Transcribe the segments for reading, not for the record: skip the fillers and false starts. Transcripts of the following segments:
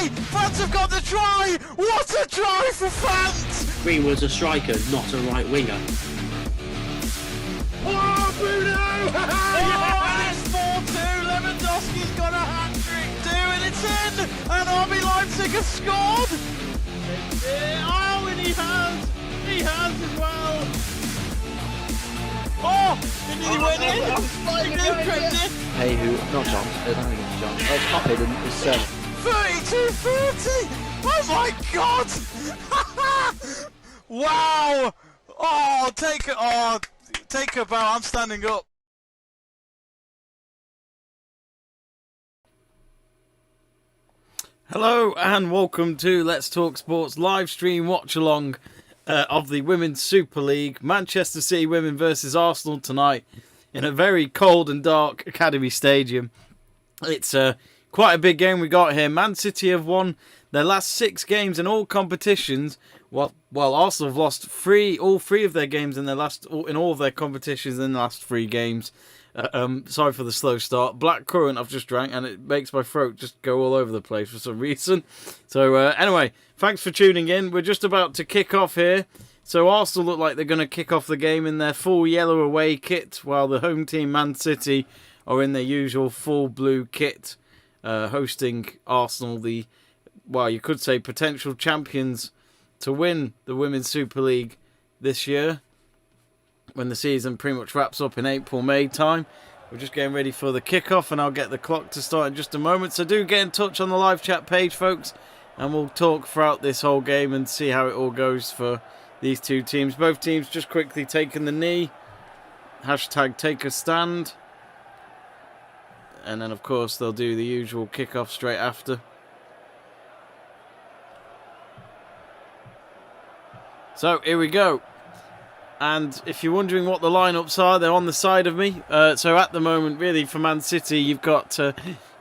try! France have got the try! What a try for France! Green was a striker, not a right winger. Oh, Bruno! And it's 4-2. Lewandowski's got a hat-trick too, and it's in! And RB Leipzig has scored! Oh, and he has! He has as well! Oh! Did he win it? Hey, who? Not John. Not against John. It's copied and it's 32-30! Oh my god! Wow! Oh, take a bow. I'm standing up. Hello and welcome to Let's Talk Sports live stream watch along of the Women's Super League. Manchester City women versus Arsenal tonight in a very cold and dark Academy Stadium. It's quite a big game we got here. Man City have won their last 6 games in all competitions, while Arsenal have lost all three of their games in all of their competitions in the last 3 games. Sorry for the slow start. Black currant I've just drank and it makes my throat just go all over the place for some reason. So anyway, thanks for tuning in. We're just about to kick off here. So Arsenal look like they're going to kick off the game in their full yellow away kit, while the home team Man City are in their usual full blue kit, hosting Arsenal, you could say potential champions to win the Women's Super League this year, when the season pretty much wraps up in April-May time. We're just getting ready for the kickoff, and I'll get the clock to start in just a moment. So do get in touch on the live chat page, folks, and we'll talk throughout this whole game and see how it all goes for these two teams. Both teams just quickly taking the knee. Hashtag take a stand. And then, of course, they'll do the usual kickoff straight after. So, here we go. And if you're wondering what the lineups are, they're on the side of me. So at the moment, really, for Man City, you've got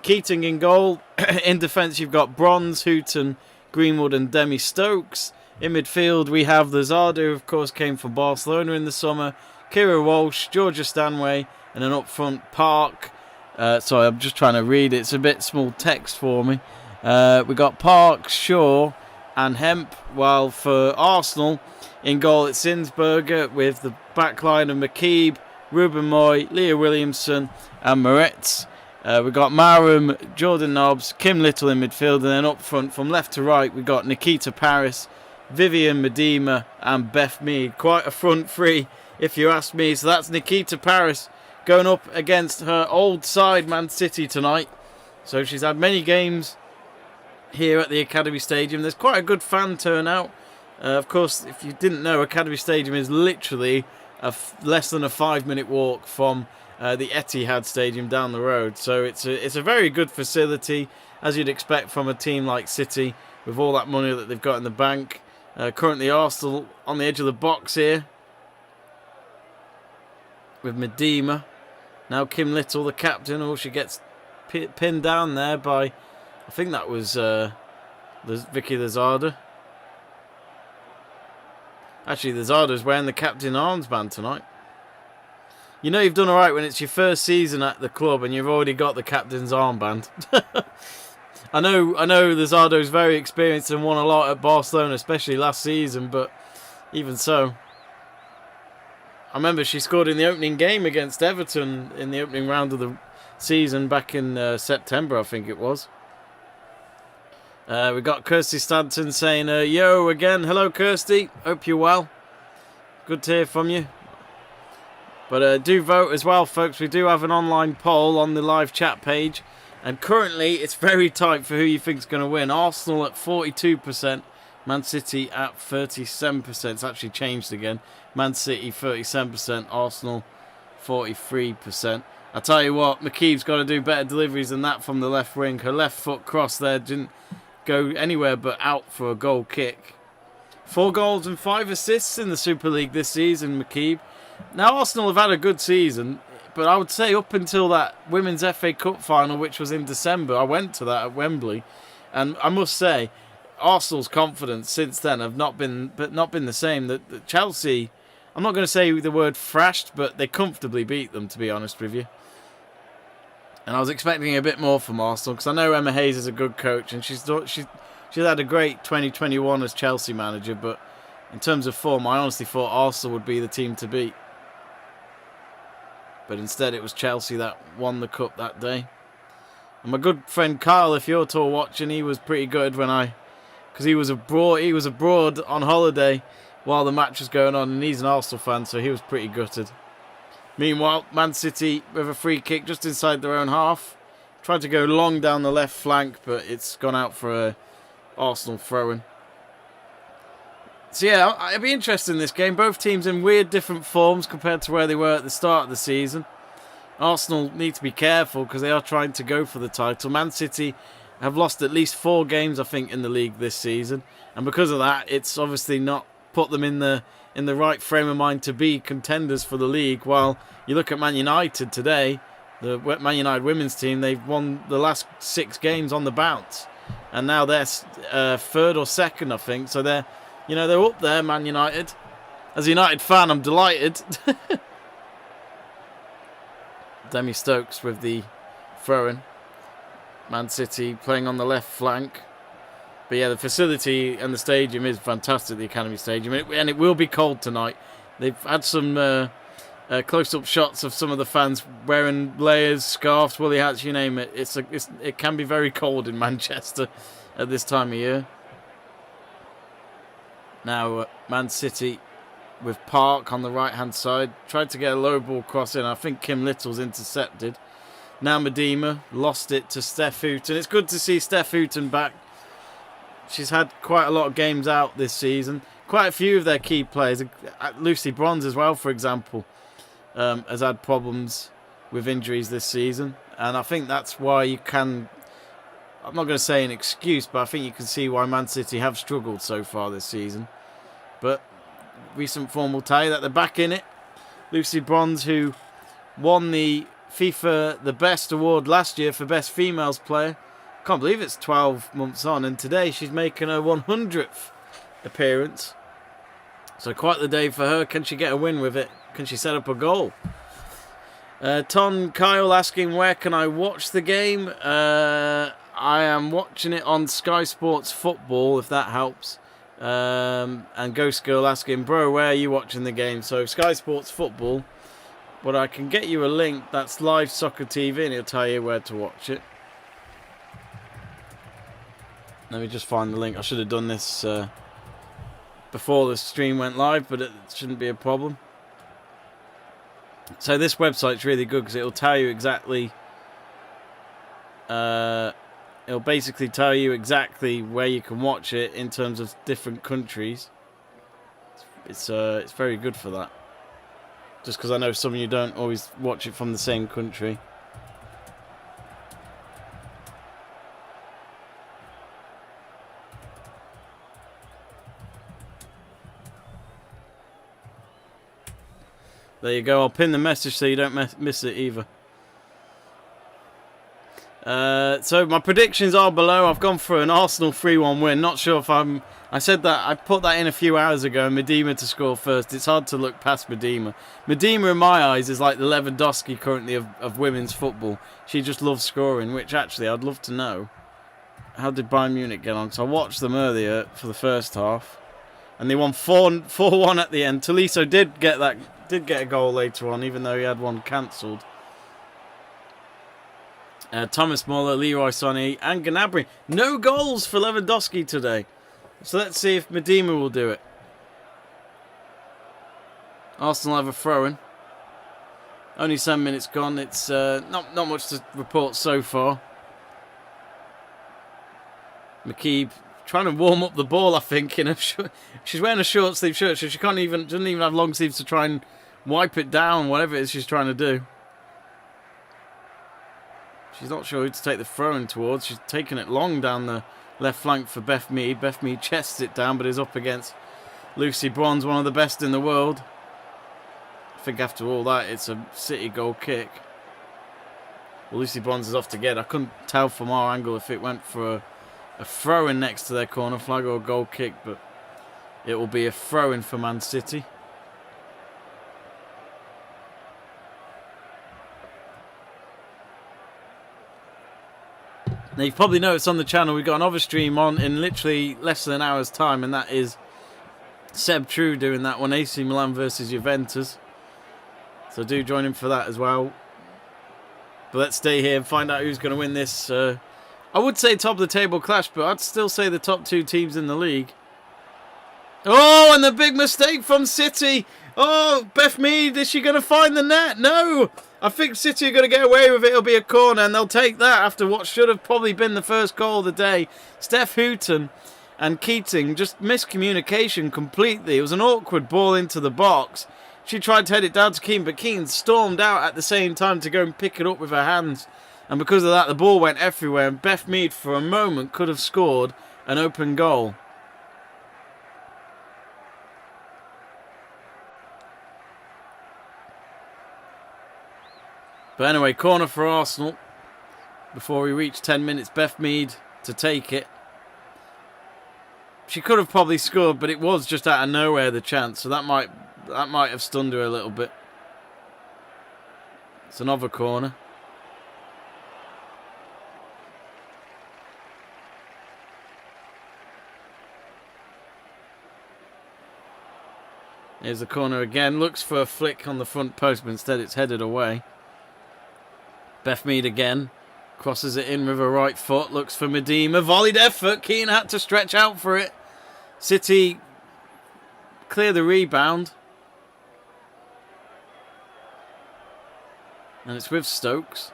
Keating in goal. In defence, you've got Bronze, Houghton, Greenwood and Demi Stokes. In midfield, we have Luzardo, who of course came from Barcelona in the summer, Kira Walsh, Georgia Stanway, and an up front Park. Sorry, I'm just trying to read. It's a bit small text for me. We got Park, Shaw and Hemp, while for Arsenal, in goal it's Zinsberger with the backline of McKeeb, Ruben Moy, Leah Williamson and Moretz. We've got Marum, Jordan Nobbs, Kim Little in midfield, and then up front from left to right we've got Nikita Paris, Vivian Medema and Beth Mead. Quite a front three if you ask me. So that's Nikita Paris going up against her old side Man City tonight. So she's had many games here at the Academy Stadium. There's quite a good fan turnout. Of course, if you didn't know, Academy Stadium is literally less than a 5-minute walk from the Etihad Stadium down the road. So it's a very good facility, as you'd expect from a team like City, with all that money that they've got in the bank. Currently Arsenal on the edge of the box here, with Medema. Now Kim Little, the captain. Oh, she gets pinned down there by, I think that was Vicky Luzardo. Actually, Luzardo's wearing the captain armband tonight. You know you've done alright when it's your first season at the club and you've already got the captain's armband. I know Luzardo's very experienced and won a lot at Barcelona, especially last season, but even so. I remember she scored in the opening game against Everton in the opening round of the season back in September, I think it was. We got Kirsty Stanton saying, yo again. Hello, Kirsty. Hope you're well. Good to hear from you. But do vote as well, folks. We do have an online poll on the live chat page. And currently, it's very tight for who you think is going to win. Arsenal at 42%. Man City at 37%. It's actually changed again. Man City 37%. Arsenal 43%. I tell you what, McKeeb's got to do better deliveries than that from the left wing. Her left foot cross there didn't go anywhere but out for a goal kick. 4 goals and 5 assists in the Super League this season, McKeeb. Now, Arsenal have had a good season, but I would say up until that Women's FA Cup final, which was in December, I went to that at Wembley, and I must say, Arsenal's confidence since then have not been the same. That Chelsea, I'm not going to say the word thrashed, but they comfortably beat them, to be honest with you. And I was expecting a bit more from Arsenal because I know Emma Hayes is a good coach and she's had a great 2021 as Chelsea manager, but in terms of form, I honestly thought Arsenal would be the team to beat. But instead it was Chelsea that won the cup that day. And my good friend Kyle, if you're at all watching, he was pretty good because he was abroad on holiday while the match was going on, and he's an Arsenal fan, so he was pretty gutted. Meanwhile, Man City with a free kick just inside their own half. Tried to go long down the left flank, but it's gone out for a Arsenal throw-in. So yeah, it'll be interesting in this game. Both teams in weird different forms compared to where they were at the start of the season. Arsenal need to be careful because they are trying to go for the title. Man City have lost at least 4 games, I think, in the league this season. And because of that, it's obviously not put them in the right frame of mind to be contenders for the league. While you look at Man United today, the Man United women's team, they've won the last 6 games on the bounce. And now they're 3rd or 2nd, I think. So they're up there, Man United. As a United fan, I'm delighted. Demi Stokes with the throw-in. Man City playing on the left flank. But yeah, the facility and the stadium is fantastic, the Academy Stadium. And it will be cold tonight. They've had some close-up shots of some of the fans wearing layers, scarves, woolly hats, you name it. It can be very cold in Manchester at this time of year. Now, Man City with Park on the right-hand side. Tried to get a low ball cross in. I think Kim Little's intercepted. Now Medema lost it to Steph Houghton. It's good to see Steph Houghton back. She's had quite a lot of games out this season. Quite a few of their key players. Lucy Bronze as well, for example, has had problems with injuries this season. And I think that's why you can... I'm not going to say an excuse, but I think you can see why Man City have struggled so far this season. But recent form will tell you that they're back in it. Lucy Bronze, who won the FIFA The Best award last year for Best Females Player. Can't believe it's 12 months on, and today she's making her 100th appearance. So quite the day for her. Can she get a win with it? Can she set up a goal? Ton Kyle asking, where can I watch the game? I am watching it on Sky Sports Football, if that helps. And Ghost Girl asking, bro, where are you watching the game? So Sky Sports Football. But I can get you a link. That's Live Soccer TV, and it'll tell you where to watch it. Let me just find the link. I should have done this before the stream went live, but it shouldn't be a problem. So this website's really good because it'll tell you exactly... it'll basically tell you exactly where you can watch it in terms of different countries. It's very good for that. Just because I know some of you don't always watch it from the same country. There you go. I'll pin the message so you don't miss it either. So my predictions are below. I've gone for an Arsenal 3-1 win. Not sure if I said that. I put that in a few hours ago. Medema to score first. It's hard to look past Medema. Medema, in my eyes, is like the Lewandowski currently of women's football. She just loves scoring, which actually I'd love to know. How did Bayern Munich get on? So I watched them earlier for the first half, and they won 4-1 at the end. Tolisso did get a goal later on, even though he had one cancelled. Thomas Muller, Leroy Sané and Gnabry. No goals for Lewandowski today. So let's see if Medema will do it. Arsenal have a throw-in. Only 7 minutes gone. It's not much to report so far. McKeeb trying to warm up the ball, I think. She's wearing a short sleeve shirt, so she doesn't even have long sleeves to try and wipe it down, whatever it is she's trying to do. She's not sure who to take the throw-in towards. She's taking it long down the left flank for Beth Mead. Beth Mead chests it down, but is up against Lucy Bronze, one of the best in the world. I think after all that, it's a City goal kick. Well, Lucy Bronze is off to get. I couldn't tell from our angle if it went for a throw-in next to their corner flag or a goal kick, but it will be a throw-in for Man City. Now, you've probably noticed on the channel we've got another stream on in literally less than an hour's time, and that is Seb True doing that one, AC Milan versus Juventus. So do join him for that as well. But let's stay here and find out who's going to win this. I would say top of the table clash, but I'd still say the top 2 teams in the league. Oh, and the big mistake from City. Oh, Beth Mead, is she going to find the net? No. I think City are going to get away with it. It'll be a corner, and they'll take that after what should have probably been the first goal of the day. Steph Houghton and Keating, just miscommunication completely. It was an awkward ball into the box. She tried to head it down to Keane, but Keane stormed out at the same time to go and pick it up with her hands. And because of that, the ball went everywhere, and Beth Mead, for a moment, could have scored an open goal. But anyway, corner for Arsenal. Before we reach 10 minutes, Beth Mead to take it. She could have probably scored, but it was just out of nowhere, the chance. So that might have stunned her a little bit. It's another corner. Here's the corner again. Looks for a flick on the front post, but instead it's headed away. Beth Mead again. Crosses it in with her right foot. Looks for Medema. Volleyed effort. Keane had to stretch out for it. City clear the rebound. And it's with Stokes.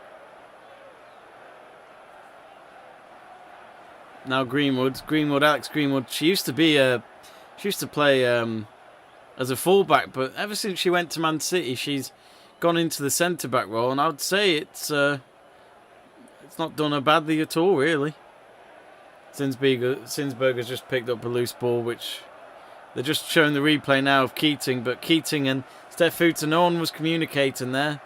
Now Greenwood. Alex Greenwood. She used to play as a fullback, but ever since she went to Man City, she's gone into the centre-back role, and I would say it's not done her badly at all, really. Sinsberger's just picked up a loose ball, which they're just showing the replay now of Keating, but Keating and Steph Houghton, no one was communicating there.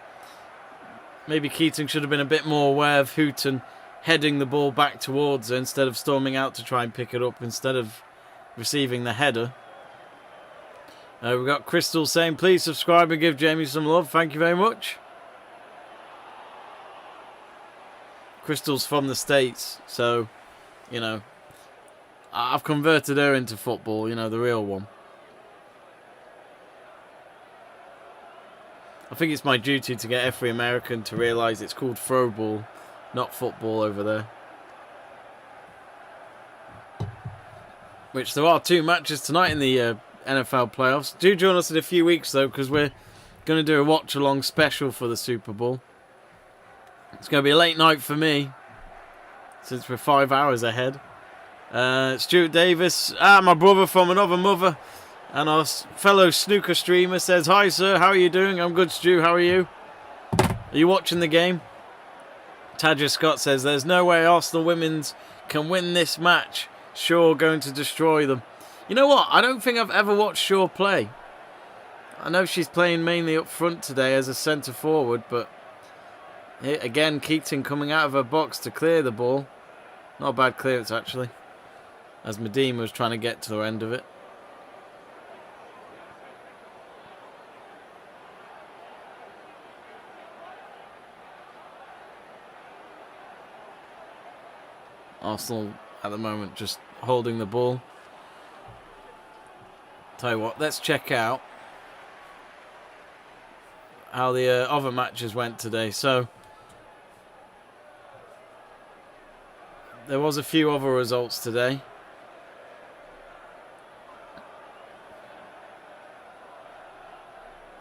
Maybe Keating should have been a bit more aware of Houghton heading the ball back towards her instead of storming out to try and pick it up instead of receiving the header. We've got Crystal saying, please subscribe and give Jamie some love. Thank you very much. Crystal's from the States, so, you know, I've converted her into football, you know, the real one. I think it's my duty to get every American to realise it's called throwball, not football over there. Which there are 2 matches tonight in the NFL playoffs. Do join us in a few weeks though, because we're going to do a watch along special for the Super Bowl. It's going to be a late night for me since we're 5 hours ahead. Stuart Davis, my brother from another mother, and our fellow snooker streamer says, hi sir, how are you doing? I'm good, Stu, how are you? Are you watching the game? Tadger Scott says, there's no way Arsenal women's can win this match. Shaw going to destroy them. You know what? I don't think I've ever watched Shaw play. I know she's playing mainly up front today as a centre forward, but here, again, Keating coming out of her box to clear the ball. Not a bad clearance, actually, as Medema was trying to get to the end of it. Arsenal at the moment just holding the ball. Tell you what, let's check out how the other matches went today. So there was a few other results today.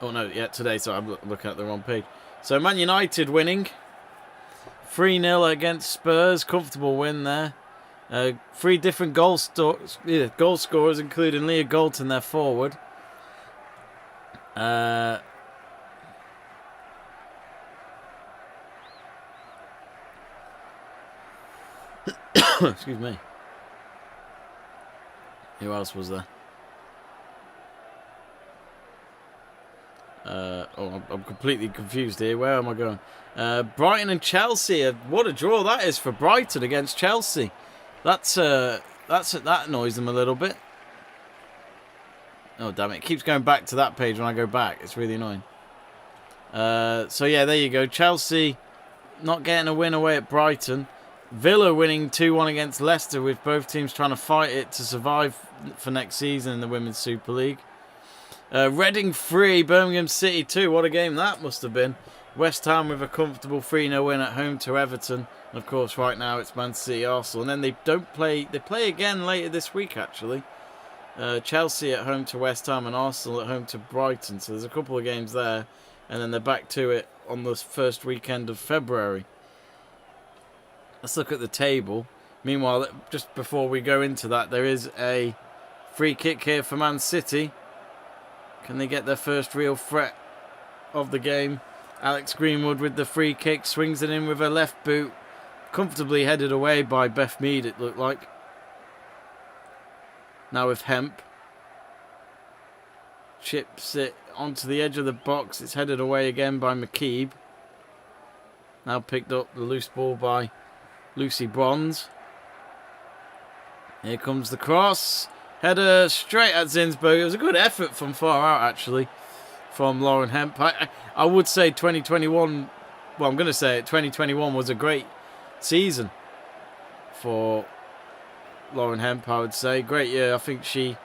Oh no, yeah, today, so I'm looking at the wrong page. So Man United winning 3-0 against Spurs, comfortable win there. 3 different goal scorers, including Leah Galton, their forward. Excuse me. Who else was there? I'm completely confused here. Where am I going? Brighton and Chelsea. What a draw that is for Brighton against Chelsea. That annoys them a little bit. Oh damn it! It keeps going back to that page when I go back. It's really annoying. So yeah, there you go. Chelsea not getting a win away at Brighton. Villa winning 2-1 against Leicester, with both teams trying to fight it to survive for next season in the Women's Super League. Reading 3, Birmingham City 2. What a game that must have been. West Ham with a comfortable 3-0 win at home to Everton. And of course, right now it's Man City Arsenal. And then they play again later this week, actually. Chelsea at home to West Ham and Arsenal at home to Brighton. So there's a couple of games there. And then they're back to it on the first weekend of February. Let's look at the table. Meanwhile, just before we go into that, there is a free kick here for Man City. Can they get their first real threat of the game? Alex Greenwood with the free kick, swings it in with her left boot. Comfortably headed away by Beth Mead, it looked like. Now with Hemp. Chips it onto the edge of the box. It's headed away again by McKeeb. Now picked up the loose ball by Lucy Bronze. Here comes the cross. Header straight at Zinsberg. It was a good effort from far out, actually, from Lauren Hemp. I would say 2021, well, I'm going to say it, 2021 was a great season for Lauren Hemp, I would say. Great year. I think she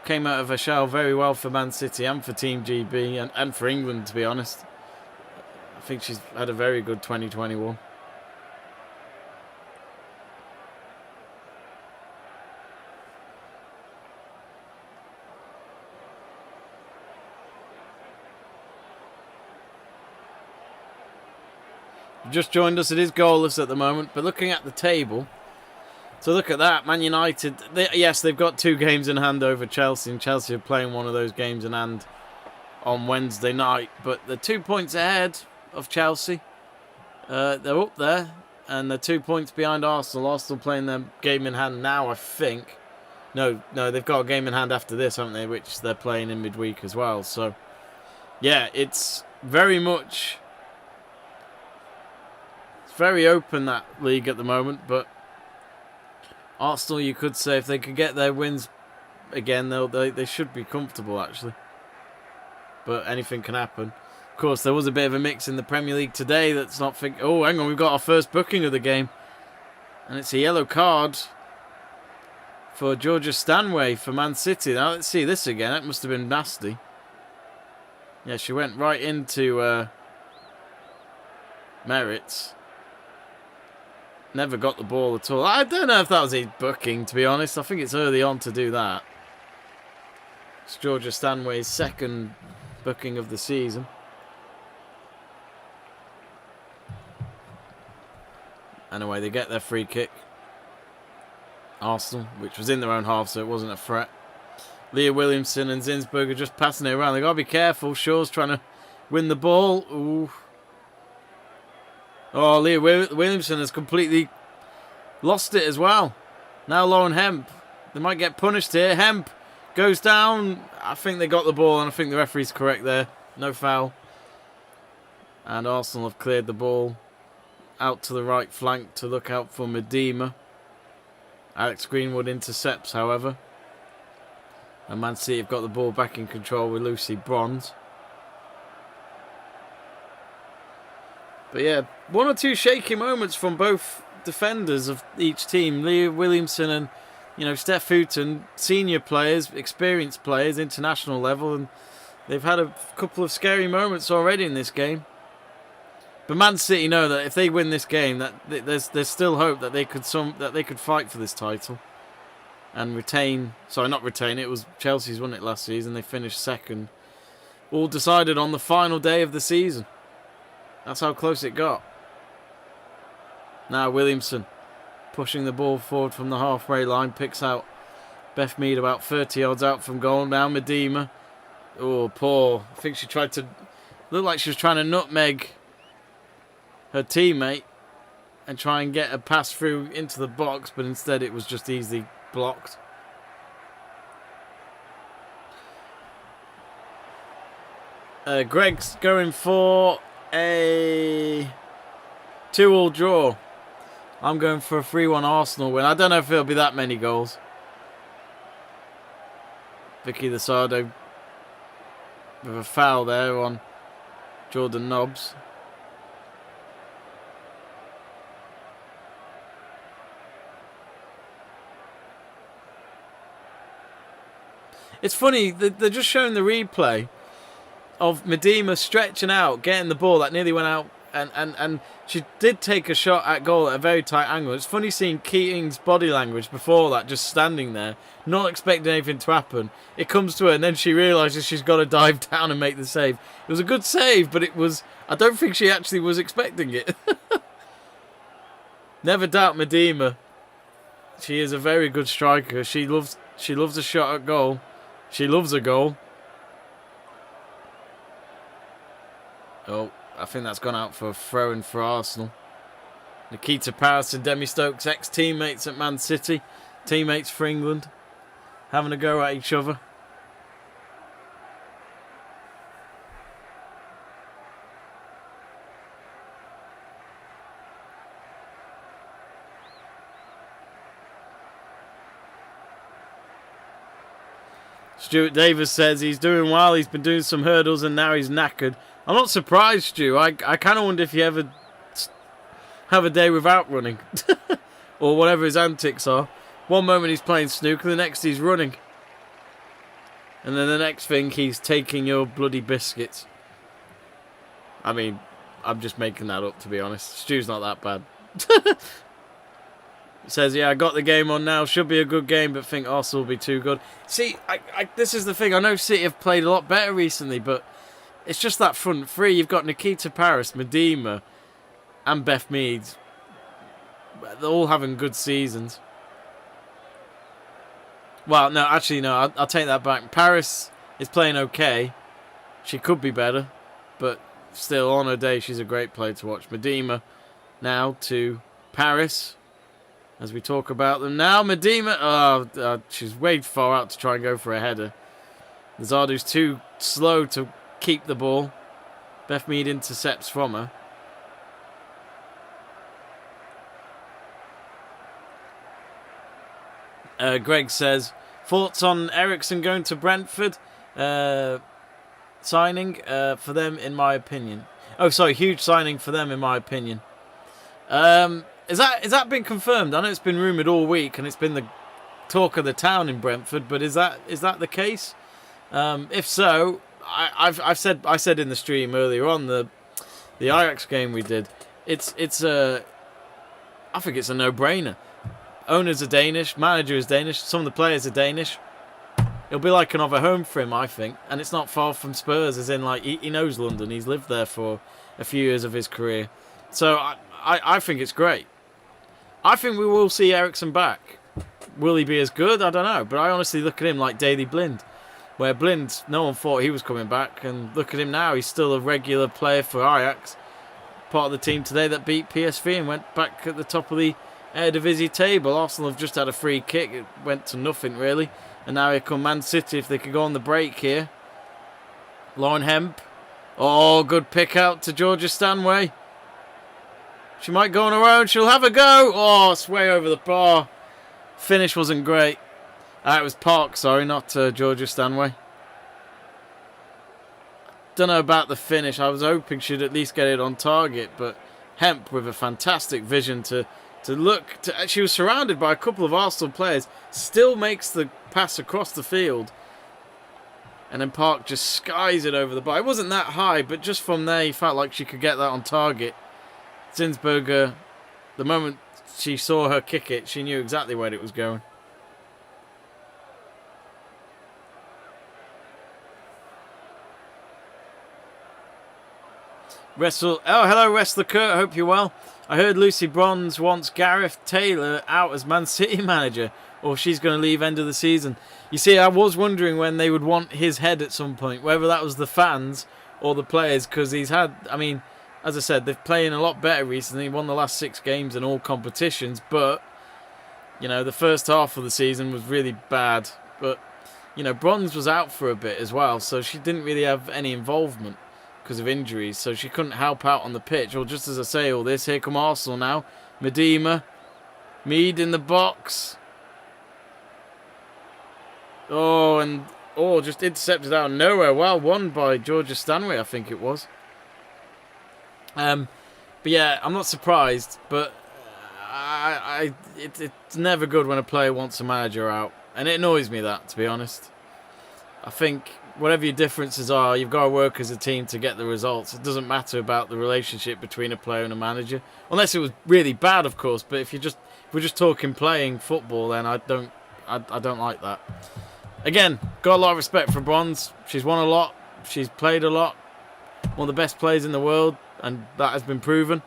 came out of her shell very well for Man City and for Team GB and for England, to be honest. I think she's had a very good 2021. Just joined us, it is goalless at the moment, but looking at the table, so look at that, Man United, yes, they've got 2 games in hand over Chelsea, and Chelsea are playing one of those games in hand on Wednesday night, but they're 2 points ahead of Chelsea. They're up there, and they're 2 points behind Arsenal. Arsenal playing their game in hand now, I think. No, they've got a game in hand after this, haven't they, which they're playing in midweek as well, so yeah, it's very much... very open, that league at the moment, but Arsenal, you could say, if they could get their wins again, they should be comfortable, actually. But anything can happen. Of course, there was a bit of a mix in the Premier League today. That's not... oh, hang on, we've got our first booking of the game. And it's a yellow card for Georgia Stanway for Man City. Now, let's see this again. That must have been nasty. Yeah, she went right into Merritt's. Never got the ball at all. I don't know if that was a booking, to be honest. I think it's early on to do that. It's Georgia Stanway's second booking of the season. Anyway, they get their free kick. Arsenal, which was in their own half, so it wasn't a threat. Leah Williamson and Zinsberg are just passing it around. They've got to be careful. Shaw's trying to win the ball. Ooh. Oh, Leah Williamson has completely lost it as well. Now Lauren Hemp. They might get punished here. Hemp goes down. I think they got the ball, and I think the referee's correct there. No foul. And Arsenal have cleared the ball out to the right flank to look out for Medema. Alex Greenwood intercepts, however. And Man City have got the ball back in control with Lucy Bronze. But yeah, 1 or 2 shaky moments from both defenders of each team. Leah Williamson and, Steph Houghton, senior players, experienced players, international level, and they've had a couple of scary moments already in this game. But Man City know that if they win this game, that there's still hope that they could fight for this title and retain. Sorry, not retain. It was Chelsea's won it last season. They finished second, all decided on the final day of the season. That's how close it got. Now Williamson pushing the ball forward from the halfway line. Picks out Beth Mead about 30 yards out from goal. Now Medema. Oh, poor. I think she tried to... looked like she was trying to nutmeg her teammate and try and get a pass through into the box, but instead it was just easily blocked. Greg's going for a 2-2 draw. I'm going for a 3-1 Arsenal win. I don't know if it'll be that many goals. Vicky Losado with a foul there on Jordan Nobbs. It's funny, they're just showing the replay of Medema stretching out, getting the ball that nearly went out, and she did take a shot at goal at a very tight angle. It's funny seeing Keating's body language before that, just standing there, not expecting anything to happen. It comes to her, and then she realises she's got to dive down and make the save. It was a good save, but I don't think she actually was expecting it. Never doubt Medema. She is a very good striker. She loves a shot at goal. She loves a goal. Oh, I think that's gone out for a throw-in for Arsenal. Nikita Paris and Demi Stokes, ex-teammates at Man City, teammates for England, having a go at each other. Stuart Davis says he's doing well. He's been doing some hurdles and now he's knackered. I'm not surprised, Stu. I kind of wonder if you ever have a day without running. Or whatever his antics are. One moment he's playing snooker, the next he's running. And then the next thing he's taking your bloody biscuits. I mean, I'm just making that up, to be honest. Stu's not that bad. Says, yeah, I got the game on now. Should be a good game, but think Arsenal will be too good. See, this is the thing. I know City have played a lot better recently, but it's just that front three. You've got Nikita Paris, Medema, and Beth Mead. They're all having good seasons. Well, no, actually, no. I'll take that back. Paris is playing okay. She could be better, but still, on her day, she's a great player to watch. Medema now to Paris. As we talk about them now, Medema, she's way far out to try and go for a header. Zardu's too slow to keep the ball. Beth Mead intercepts from her. Greg says, thoughts on Ericsson going to Brentford? Signing for them, in my opinion. Oh, sorry, huge signing for them, in my opinion. Is that been confirmed? I know it's been rumoured all week and it's been the talk of the town in Brentford, but is that the case? If so, I said in the stream earlier on the Ajax game we did, I think it's a no-brainer. Owners are Danish, manager is Danish, some of the players are Danish. It'll be like another home for him, I think, and it's not far from Spurs, as in like he knows London. He's lived there for a few years of his career, so I think it's great. I think we will see Ericsson back. Will he be as good? I don't know. But I honestly look at him like Daley Blind. Where Blind, no one thought he was coming back. And look at him now. He's still a regular player for Ajax. Part of the team today that beat PSV and went back at the top of the Eredivisie table. Arsenal have just had a free kick. It went to nothing, really. And now here come Man City. If they could go on the break here. Lauren Hemp. Oh, good pick out to Georgia Stanway. She might go on her own. She'll have a go. Oh, it's way over the bar. Finish wasn't great. It was Park, sorry, not Georgia Stanway. Don't know about the finish. I was hoping she'd at least get it on target, but Hemp with a fantastic vision to look. She was surrounded by a couple of Arsenal players. Still makes the pass across the field. And then Park just skies it over the bar. It wasn't that high, but just from there, you felt like she could get that on target. Zinsberger, the moment she saw her kick it, she knew exactly where it was going. Hello, Wrestler Kurt. I hope you're well. I heard Lucy Bronze wants Gareth Taylor out as Man City manager, or she's going to leave end of the season. You see, I was wondering when they would want his head at some point, whether that was the fans or the players, because he's had, I mean, as I said, they're playing a lot better recently. He won the last 6 games in all competitions, but, you know, the first half of the season was really bad. But, you know, Bronze was out for a bit as well, so she didn't really have any involvement because of injuries, so she couldn't help out on the pitch. Well, just as I say all this, here come Arsenal now. Medema, Mead in the box. Just intercepted out of nowhere. Well won by Georgia Stanway, I think it was. But yeah, I'm not surprised, but it's never good when a player wants a manager out, and it annoys me that, to be honest. I think whatever your differences are, you've got to work as a team to get the results. It doesn't matter about the relationship between a player and a manager, unless it was really bad, of course. But if we're just talking playing football, then I don't like that. Again, got a lot of respect for Bronze. She's won a lot. She's played a lot. One of the best players in the world, and that has been proven.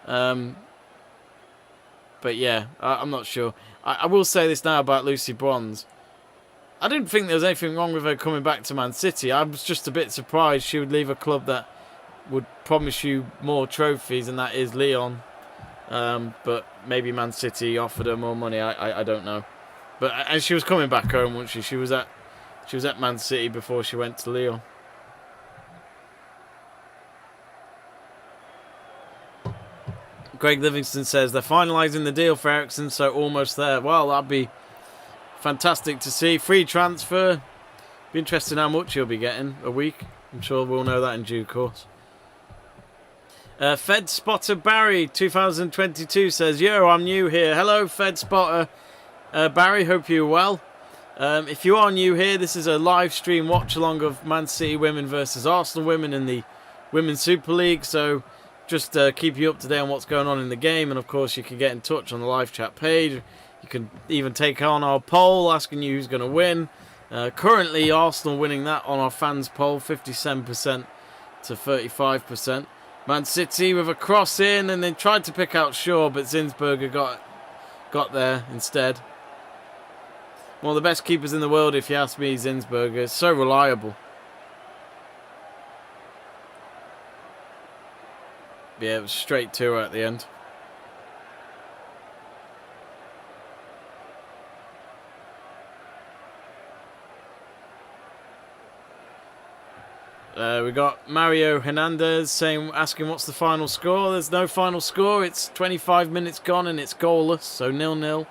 But yeah, I'm not sure. I will say this now about Lucy Bronze. I didn't think there was anything wrong with her coming back to Man City. I was just a bit surprised she would leave a club that would promise you more trophies, and that is Lyon. But maybe Man City offered her more money. I don't know. But and she was coming back home, wasn't she? She was at Man City before she went to Lyon. Greg Livingston says they're finalising the deal for Ericsson, so almost there. Well, that'd be fantastic to see. Free transfer. Be interesting how much he'll be getting a week. I'm sure we'll know that in due course. Fed Spotter Barry 2022 says, yo, I'm new here. Hello, Fed Spotter Barry. Hope you're well. If you are new here, this is a live stream watch along of Man City women versus Arsenal women in the Women's Super League. So just keep you up to date on what's going on in the game. And of course, you can get in touch on the live chat page. You can even take on our poll asking you who's going to win. Currently, Arsenal winning that on our fans poll, 57% to 35%. Man City with a cross in, and then tried to pick out Shaw, but Zinsberger got there instead. One of the best keepers in the world, if you ask me, Zinsberger. So reliable. Yeah, it was straight to her at the end. We got Mario Hernandez asking what's the final score. There's no final score. It's 25 minutes gone and it's goalless, so 0-0.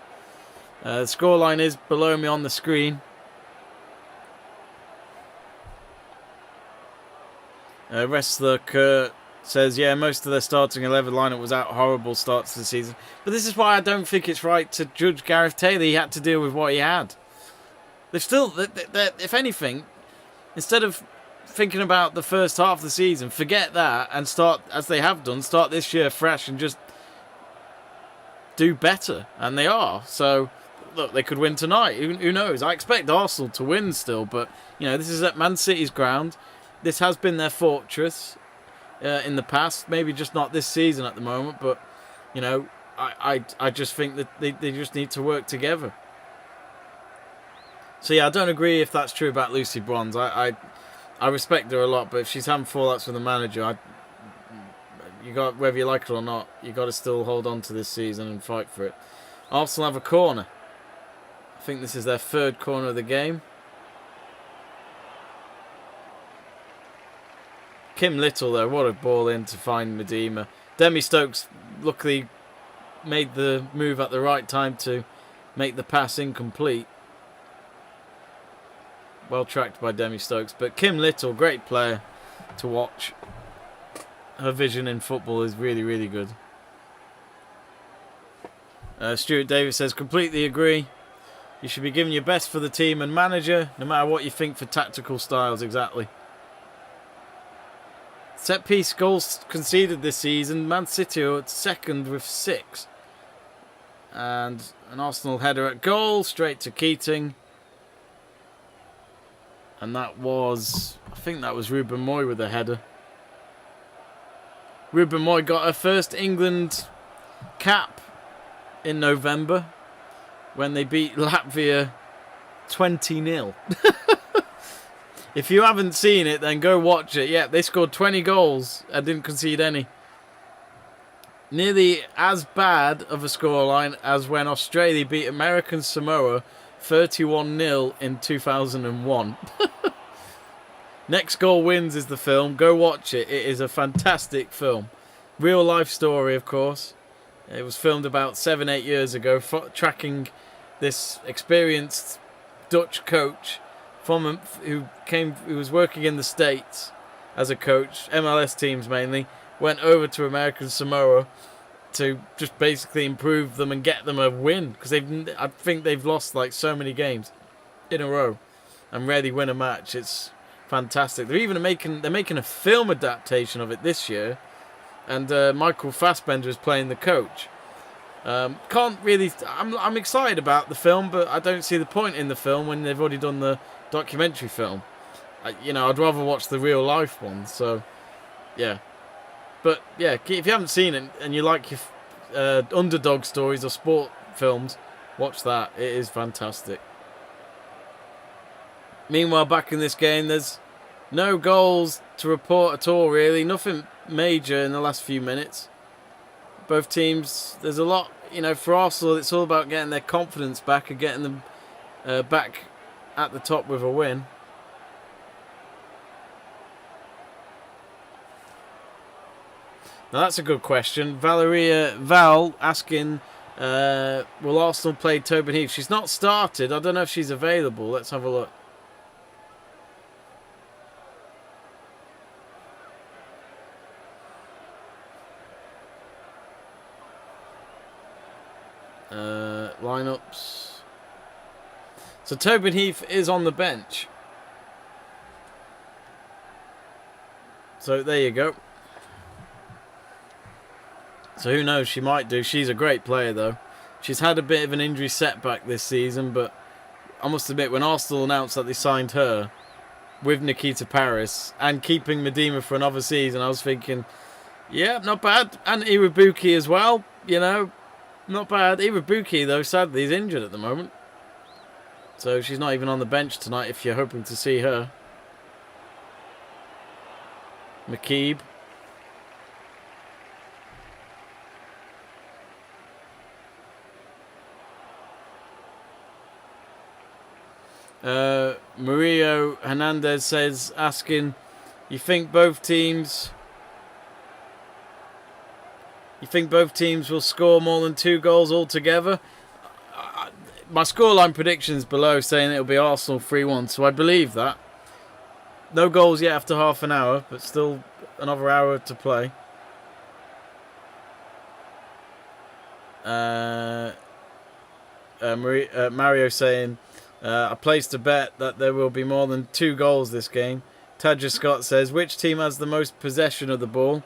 The scoreline is below me on the screen. Wrestler Kurt says, yeah, most of their starting 11 lineup was out. Horrible start to the season. But this is why I don't think it's right to judge Gareth Taylor. He had to deal with what he had. They've still, if anything, instead of thinking about the first half of the season, forget that and start, as they have done, start this year fresh and just do better. And they are. So, look, they could win tonight. Who knows? I expect Arsenal to win still, but, you know, this is at Man City's ground. This has been their fortress in the past. Maybe just not this season at the moment, but, you know, I just think that they just need to work together. So, yeah, I don't agree if that's true about Lucy Bronze. I respect her a lot, but if she's having fallouts with the manager, you got, whether you like it or not, you got to still hold on to this season and fight for it. Arsenal have a corner. I think this is their third corner of the game. Kim Little, though, what a ball in to find Medema. Demi Stokes luckily made the move at the right time to make the pass incomplete. Well tracked by Demi Stokes. But Kim Little, great player to watch. Her vision in football is really, really good. Stuart Davis says, completely agree. You should be giving your best for the team and manager, no matter what you think for tactical styles, exactly. Set piece goals conceded this season. Man City are at second with 6. And an Arsenal header at goal, straight to Keating. And that was, I think that was Ruben Moy with a header. Ruben Moy got her first England cap in November when they beat Latvia 20-0. If you haven't seen it, then go watch it. Yeah, they scored 20 goals and didn't concede any. Nearly as bad of a scoreline as when Australia beat American Samoa 31-0 in 2001. Next Goal Wins is the film. Go watch it. It is a fantastic film. Real life story, of course. It was filmed about 7-8 years ago, tracking this experienced Dutch coach who was working in the States as a coach, MLS teams mainly, went over to American Samoa to just basically improve them and get them a win, because I think they've lost like so many games in a row. and really win a match. It's fantastic. They're making a film adaptation of it this year, and Michael Fassbender is playing the coach. Can't really. I'm excited about the film, but I don't see the point in the film when they've already done the documentary film. I'd rather watch the real life one. So, yeah. But yeah, if you haven't seen it and you like your underdog stories or sport films, watch that. It is fantastic. Meanwhile, back in this game, there's no goals to report at all, really. Nothing major in the last few minutes. Both teams, there's a lot, for Arsenal, it's all about getting their confidence back and getting them back at the top with a win. Now that's a good question. Val asking, will Arsenal play Tobin Heath? She's not started. I don't know if she's available. Let's have a look. Lineups. So Tobin Heath is on the bench. So there you go. So who knows, she might do. She's a great player though. She's had a bit of an injury setback this season, but I must admit, when Arsenal announced that they signed her with Nikita Paris and keeping Medina for another season, I was thinking, yeah, not bad. And Iwabuki as well, not bad. Iwabuki though, sadly, is injured at the moment. So she's not even on the bench tonight if you're hoping to see her. McKeeb. Mario Hernandez asking, you think both teams will score more than 2 goals altogether? My scoreline predictions below saying it'll be Arsenal 3-1, so I believe that. No goals yet after half an hour, but still another hour to play. Mario saying, I placed a bet that there will be more than 2 goals this game. Tadja Scott says, which team has the most possession of the ball?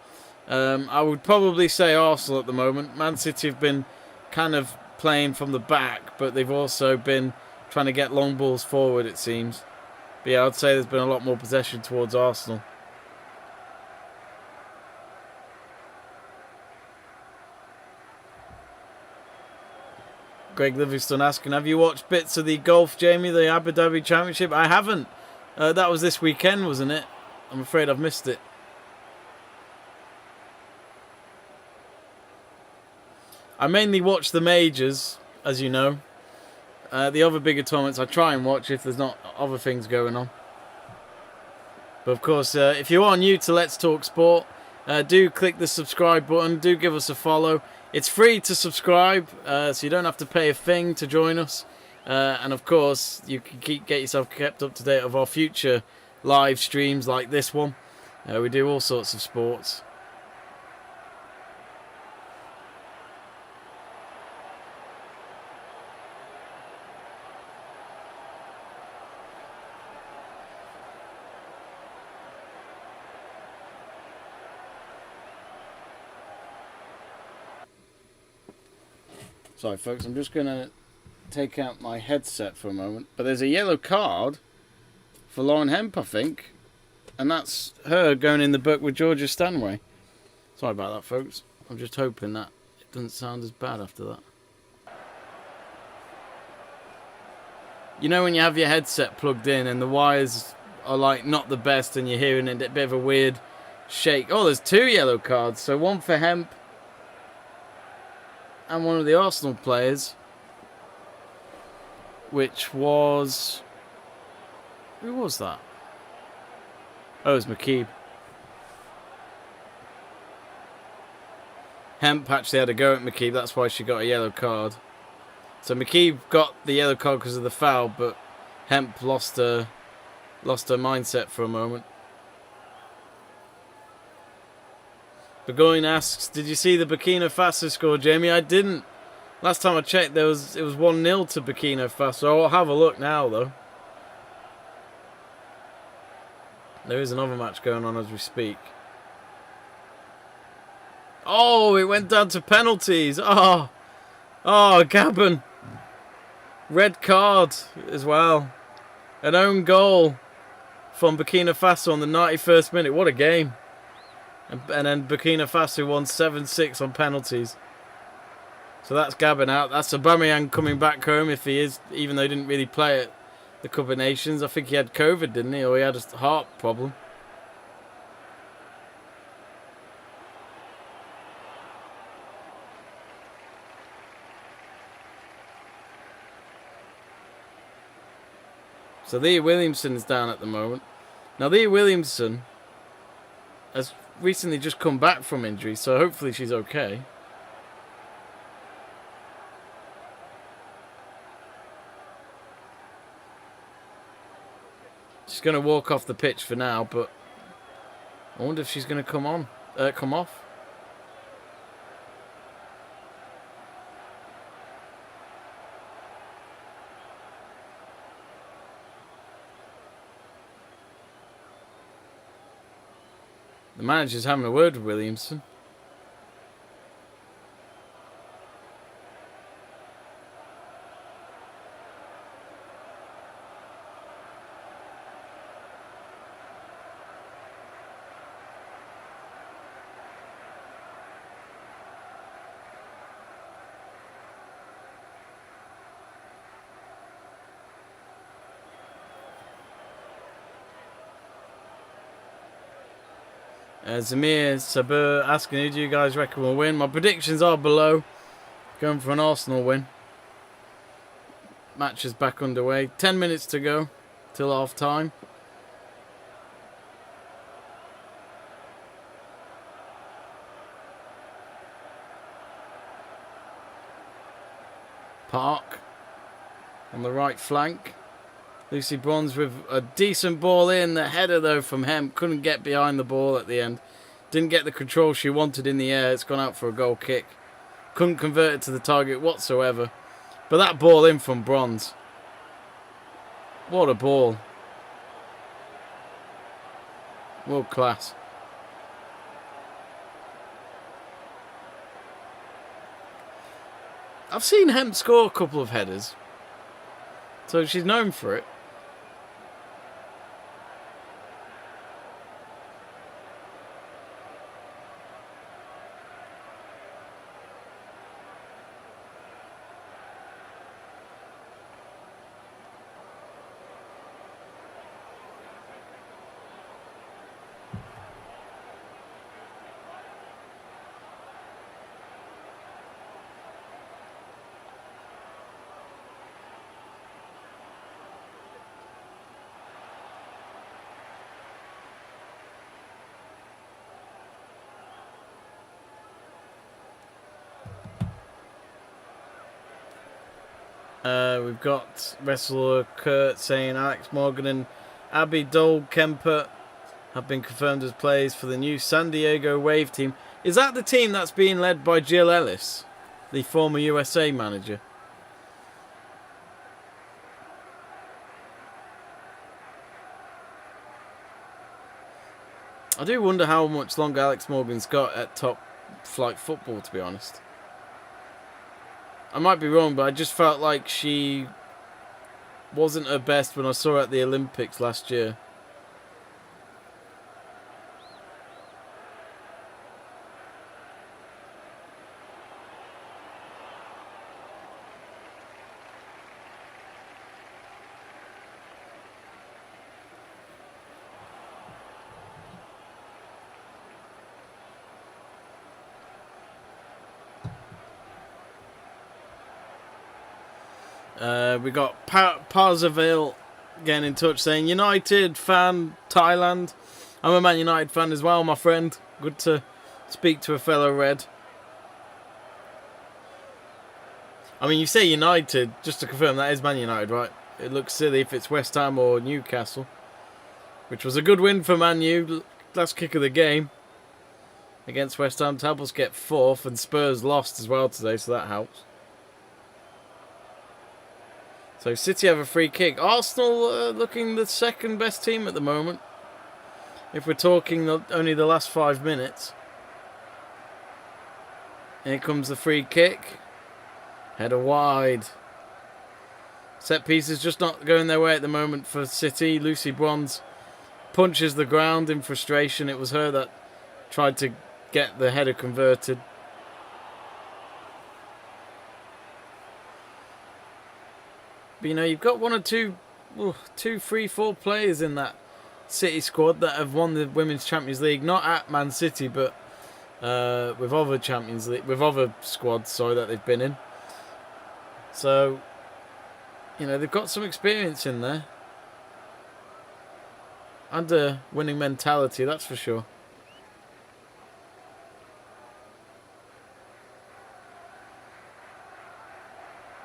I would probably say Arsenal at the moment. Man City have been kind of playing from the back, but they've also been trying to get long balls forward, it seems. But yeah, I'd say there's been a lot more possession towards Arsenal. Greg Livingston asking, have you watched bits of the golf, Jamie, the Abu Dhabi Championship? I haven't. That was this weekend, wasn't it? I'm afraid I've missed it. I mainly watch the majors, as you know. The other bigger tournaments I try and watch if there's not other things going on. But of course, if you are new to Let's Talk Sport, do click the subscribe button. Do give us a follow. It's free to subscribe, so you don't have to pay a thing to join us. And of course, you can get yourself kept up to date of our future live streams like this one. We do all sorts of sports. Sorry folks, I'm just going to take out my headset for a moment. But there's a yellow card for Lauren Hemp, I think. And that's her going in the book with Georgia Stanway. Sorry about that, folks. I'm just hoping that it doesn't sound as bad after that. You know when you have your headset plugged in and the wires are like not the best and you're hearing a bit of a weird shake. Oh, there's 2 yellow cards. So one for Hemp and one of the Arsenal players, which was... Who was that? Oh, it was McKeeb. Hemp actually had a go at McKeeb, that's why she got a yellow card. So McKeeb got the yellow card because of the foul, but Hemp lost her mindset for a moment. Burgoyne asks, did you see the Burkina Faso score, Jamie? I didn't. Last time I checked, it was 1-0 to Burkina Faso. I'll have a look now, though. There is another match going on as we speak. Oh, it went down to penalties. Oh, Gabon. Red card as well. An own goal from Burkina Faso on the 91st minute. What a game. And then Burkina Faso won 7-6 on penalties. So that's Gabon out. That's Aubameyang coming back home if he is, even though he didn't really play at the Cup of Nations. I think he had COVID, didn't he? Or he had a heart problem. So Leah Williamson is down at the moment. Now Leah Williamson has recently just come back from injury, so hopefully she's okay. She's going to walk off the pitch for now, but I wonder if she's going to come off. The manager's having a word with Williamson. Zamir Sabur asking, who do you guys reckon will win? My predictions are below. Going for an Arsenal win. Match is back underway. 10 minutes to go till half time. Park on the right flank. Lucy Bronze with a decent ball in. The header, though, from Hemp. Couldn't get behind the ball at the end. Didn't get the control she wanted in the air. It's gone out for a goal kick. Couldn't convert it to the target whatsoever. But that ball in from Bronze. What a ball. World class. I've seen Hemp score a couple of headers. So she's known for it. We've got wrestler Kurt saying Alex Morgan and Abby Dole Kemper have been confirmed as players for the new San Diego Wave team. Is that the team that's being led by Jill Ellis, the former USA manager? I do wonder how much longer Alex Morgan's got at top flight football, to be honest. I might be wrong, but I just felt like she wasn't her best when I saw her at the Olympics last year. We got Parzaville getting in touch saying, United fan, Thailand. I'm a Man United fan as well, my friend. Good to speak to a fellow Red. I mean, you say United, just to confirm, that is Man United, right? It looks silly if it's West Ham or Newcastle. Which was a good win for Man U. Last kick of the game against West Ham. Tabels get 4th and Spurs lost as well today, so that helps. So City have a free kick. Arsenal looking the second best team at the moment. if we're talking only the last 5 minutes. Here comes the free kick. Header wide. Set pieces just not going their way at the moment for City. Lucy Bronze punches the ground in frustration. It was her that tried to get the header converted. But you know, you've got one or two, 3, 4 players in that City squad that have won the Women's Champions League. Not at Man City, but with other Champions League, with other squads, that they've been in. So, you know, they've got some experience in there. And a winning mentality, that's for sure.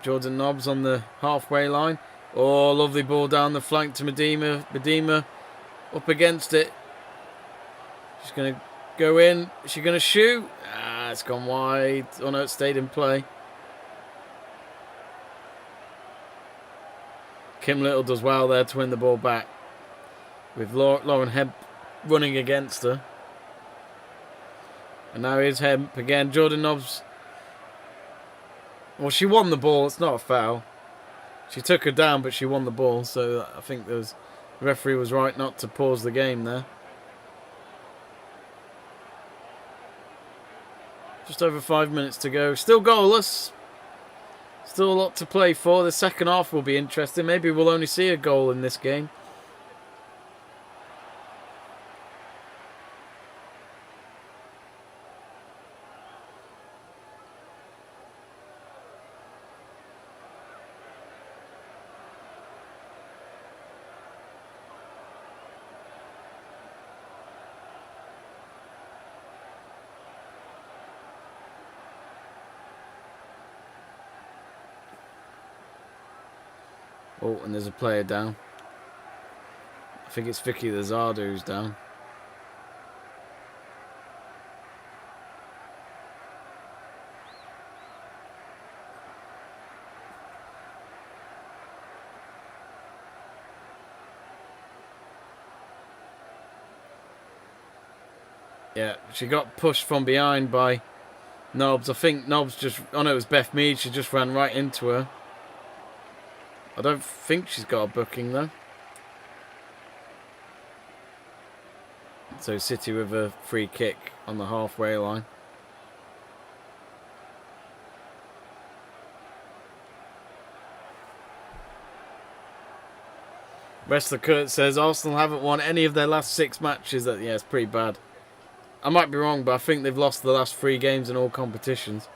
Jordan Nobbs on the halfway line. Oh, lovely ball down the flank to Medema. Medema up against it. She's going to go in. Is she going to shoot? Ah, it's gone wide. Oh no, it stayed in play. Kim Little does well there to win the ball back, with Lauren Hemp running against her. And now here's Hemp again. Jordan Nobbs. Well, she won the ball. It's not a foul. She took her down, but she won the ball. So I think the referee was right not to pause the game there. Just over 5 minutes to go. Still goalless. Still a lot to play for. The second half will be interesting. Maybe we'll only see a goal in this game. Oh, and there's a player down. I think it's Vicky Lozada who's down. Yeah, she got pushed from behind by Nobbs. I think Nobbs just... Oh no, it was Beth Mead. She just ran right into her. I don't think she's got a booking though. So City with a free kick on the halfway line. Wrestler Kurt says Arsenal haven't won any of their last 6 matches. Yeah, it's pretty bad. I might be wrong, but I think they've lost the last 3 games in all competitions.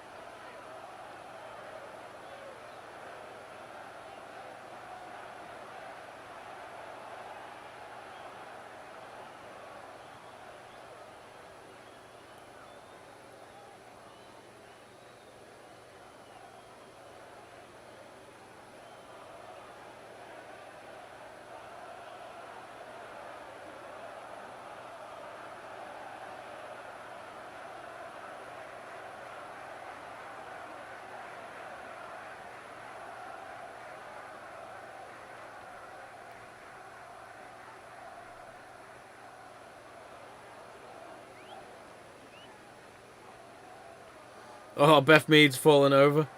Oh, Beth Mead's fallen over.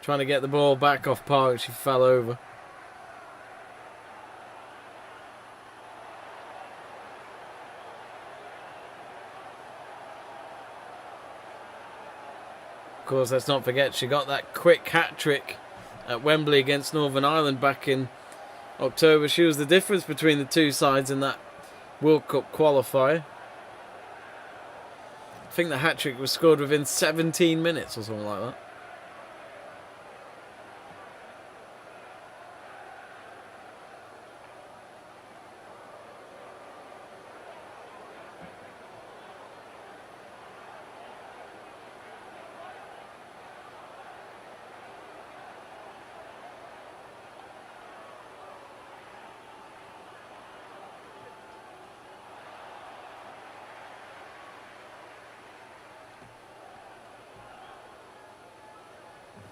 Trying to get the ball back off Park. She fell over. Of course, let's not forget she got that quick hat-trick at Wembley against Northern Ireland back in October. She was the difference between the two sides in that World Cup qualifier. I think the hat-trick was scored within 17 minutes or something like that.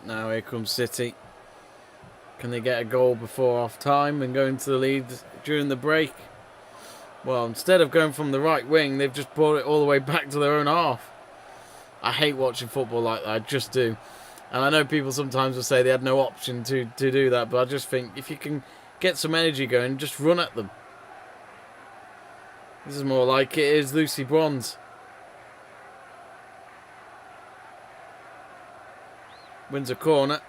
Now here comes City. Can they get a goal before half time and go into the lead during the break? Well, instead of going from the right wing, they've just brought it all the way back to their own half. I hate watching football like that. I just do. And I know people sometimes will say they had no option to do that, but I just think if you can get some energy going, just run at them. This is more like it is Lucy Bronze. Wins a corner.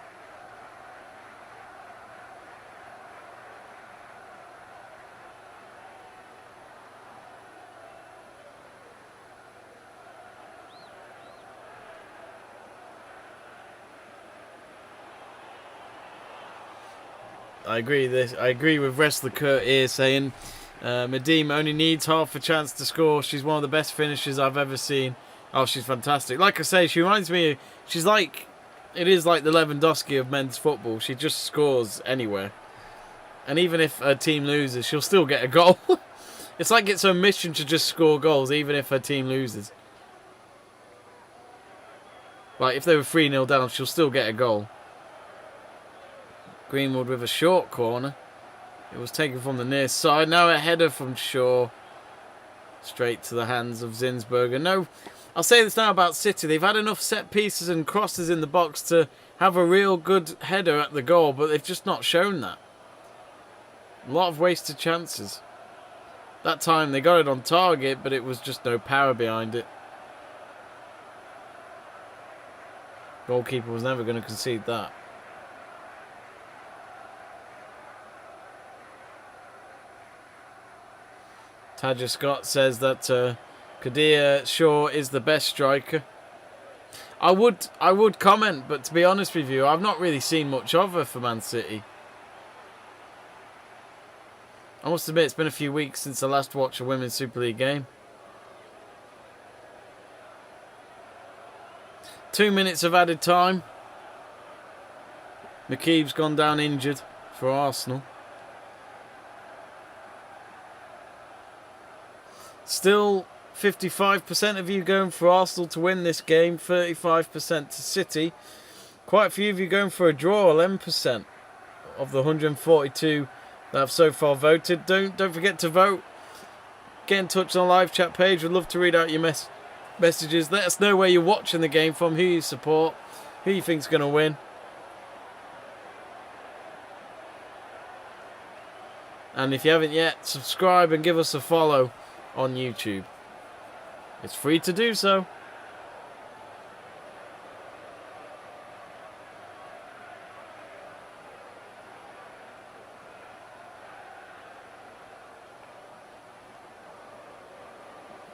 I agree with Wrestler Kurt here saying Medema only needs half a chance to score. She's one of the best finishers I've ever seen. Oh, she's fantastic. Like I say, she reminds me, she's like, it is like the Lewandowski of men's football. She just scores anywhere. And even if her team loses, she'll still get a goal. It's like it's her mission to just score goals, even if her team loses. Like, if they were 3-0 down, she'll still get a goal. Greenwood with a short corner. It was taken from the near side. Now a header from Shaw. Straight to the hands of Zinsberger. No, I'll say this now about City. They've had enough set pieces and crosses in the box to have a real good header at the goal, but they've just not shown that. A lot of wasted chances. That time they got it on target, but it was just no power behind it. Goalkeeper was never going to concede that. Tadja Scott says that Kadir Shaw is the best striker. I would comment, but to be honest with you, I've not really seen much of her for Man City. I must admit, it's been a few weeks since I last watched a Women's Super League game. 2 minutes of added time. McKeeve's gone down injured for Arsenal. Still 55% of you going for Arsenal to win this game, 35% to City. Quite a few of you going for a draw, 11% of the 142 that have so far voted. Don't forget to vote. Get in touch on the live chat page. We'd love to read out your messages. Let us know where you're watching the game from, who you support, who you think's going to win. And if you haven't yet, subscribe and give us a follow on YouTube. It's free to do so.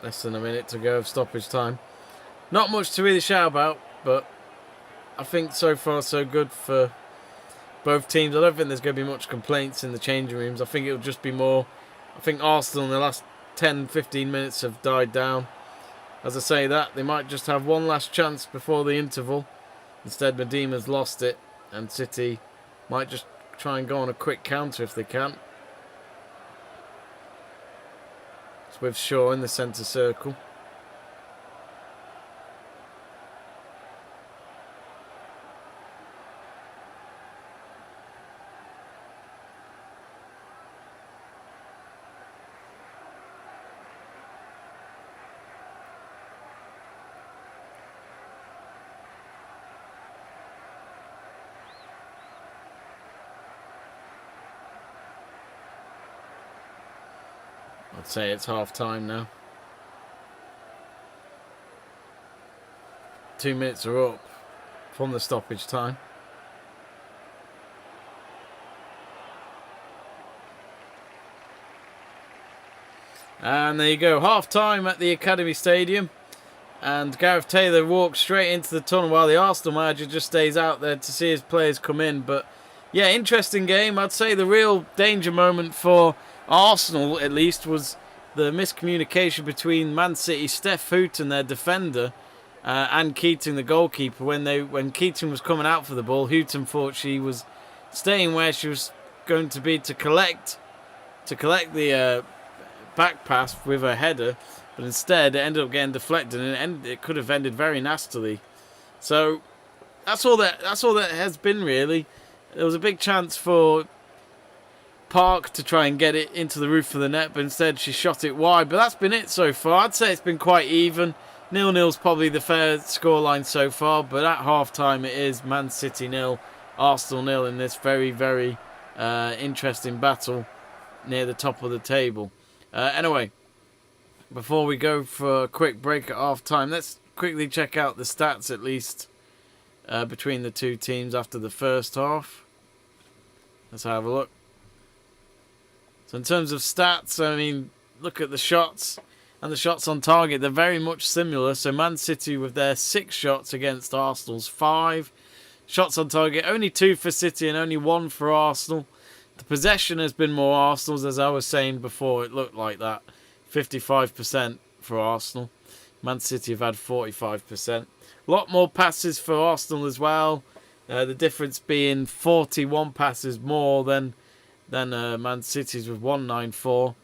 Less than a minute to go of stoppage time. Not much to really shout about, but I think so far so good for both teams. I don't think there's going to be much complaints in the changing rooms. I think it'll just be more. I think Arsenal in the last 10-15 minutes have died down. As I say that, they might just have one last chance before the interval. Instead, Medema's lost it, and City might just try and go on a quick counter if they can. It's with Shaw in the centre circle. I'd say it's half time now. 2 minutes are up from the stoppage time. And there you go, half time at the Academy Stadium. And Gareth Taylor walks straight into the tunnel while the Arsenal manager just stays out there to see his players come in. But yeah, interesting game. I'd say the real danger moment for Arsenal, at least, was the miscommunication between Man City's Steph Houghton, their defender, and Keating, the goalkeeper. When Keating was coming out for the ball, Houghton thought she was staying where she was going to be to collect the back pass with her header, but instead it ended up getting deflected, and it could have ended very nastily. So that's all that has been really. There was a big chance for Park to try and get it into the roof of the net, but instead she shot it wide. But that's been it so far. I'd say it's been quite even. 0-0's probably the fair scoreline so far, but at half-time it is Man City 0, Arsenal 0 in this very, very interesting battle near the top of the table. Anyway, before we go for a quick break at half-time, let's quickly check out the stats at least between the two teams after the first half. Let's have a look. So in terms of stats, I mean, look at the shots and the shots on target. They're very much similar. So Man City with their 6 shots against Arsenal's 5. Shots on target, only 2 for City and only 1 for Arsenal. The possession has been more Arsenal's, as I was saying before. It looked like that. 55% for Arsenal. Man City have had 45%. A lot more passes for Arsenal as well. The difference being 41 passes more than Man City's with 194.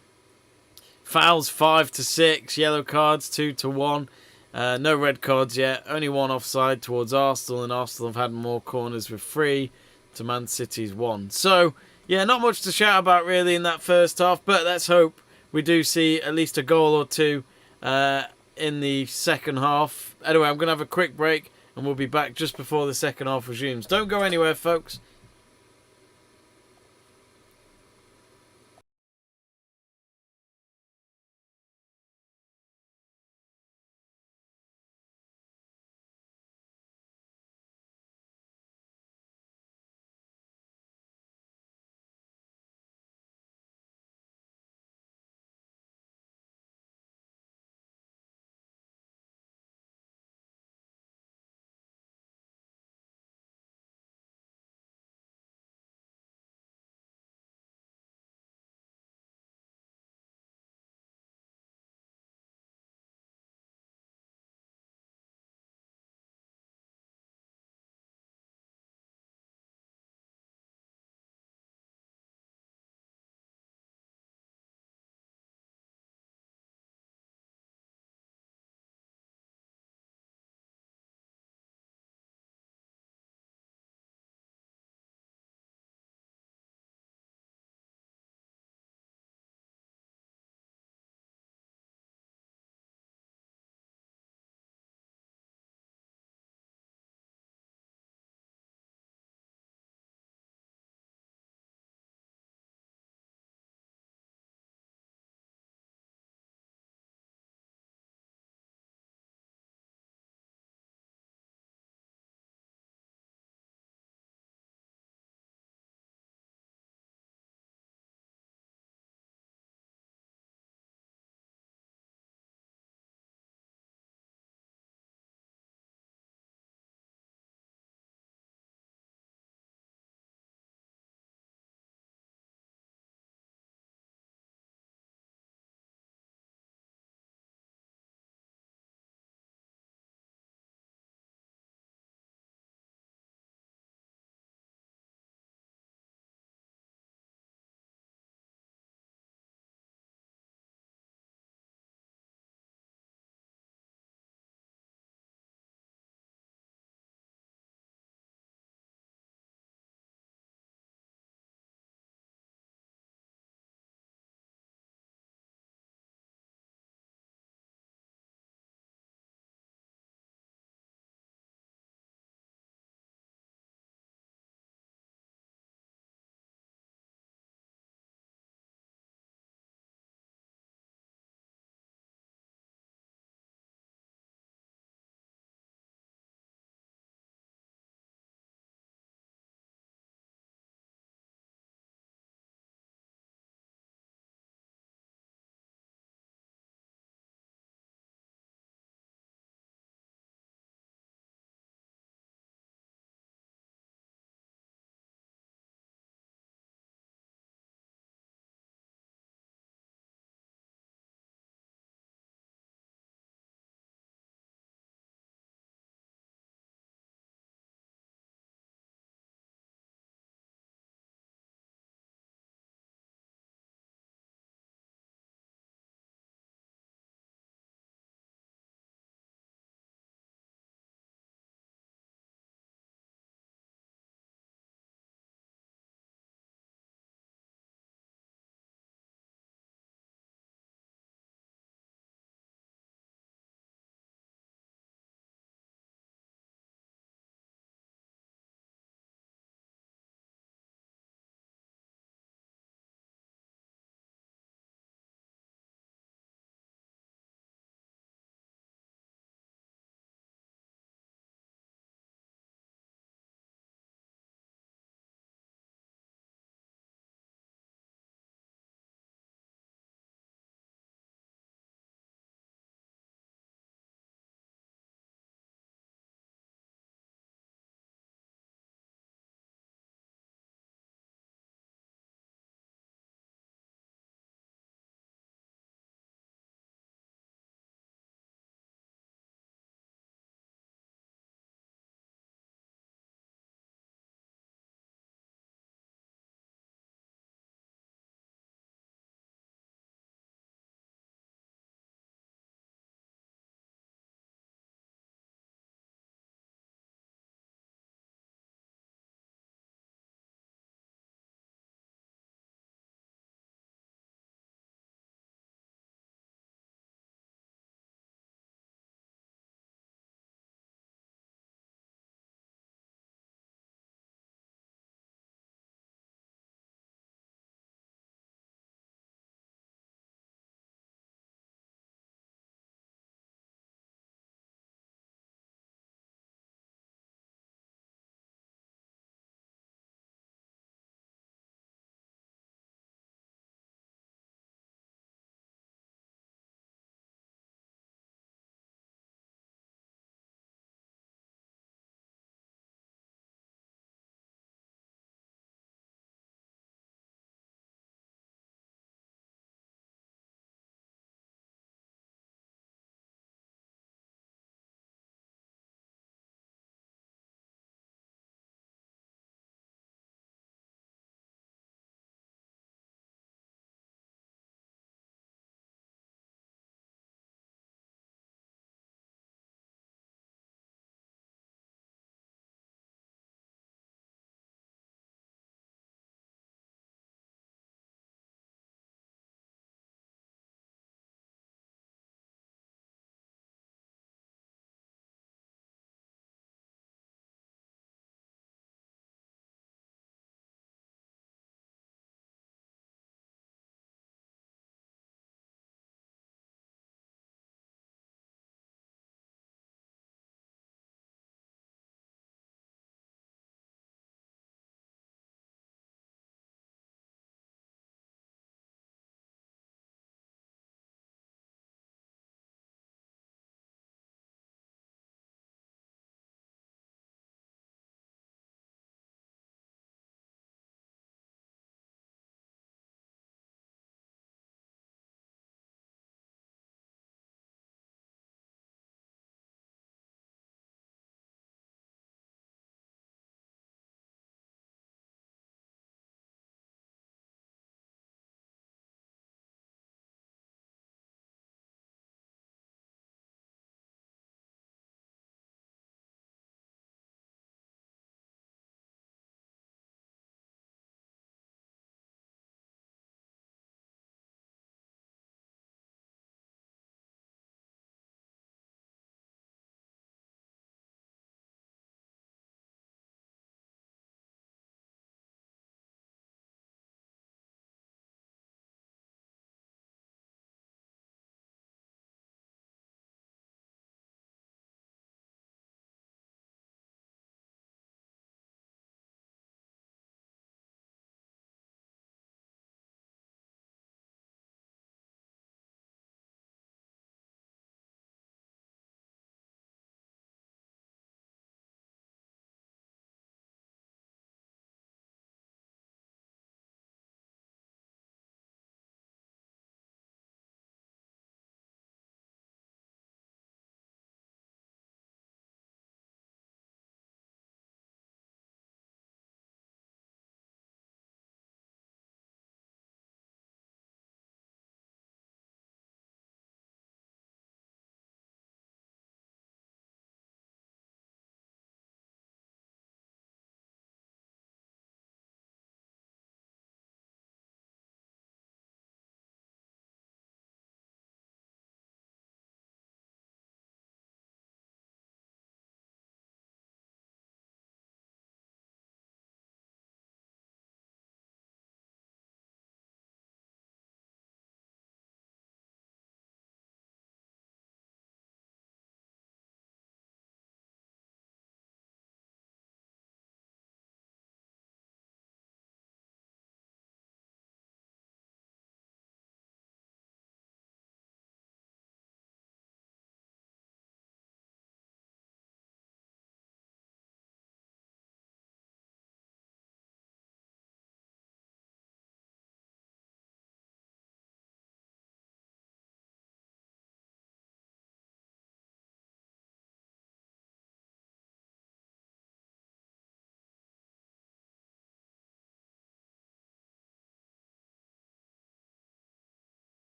Fouls 5-6, yellow cards 2-1. No red cards yet. Only 1 offside towards Arsenal, and Arsenal have had more corners with 3 to Man City's 1. So yeah, not much to shout about really in that first half, but let's hope we do see at least a goal or 2 in the second half. Anyway, I'm going to have a quick break and we'll be back just before the second half resumes. Don't go anywhere, folks.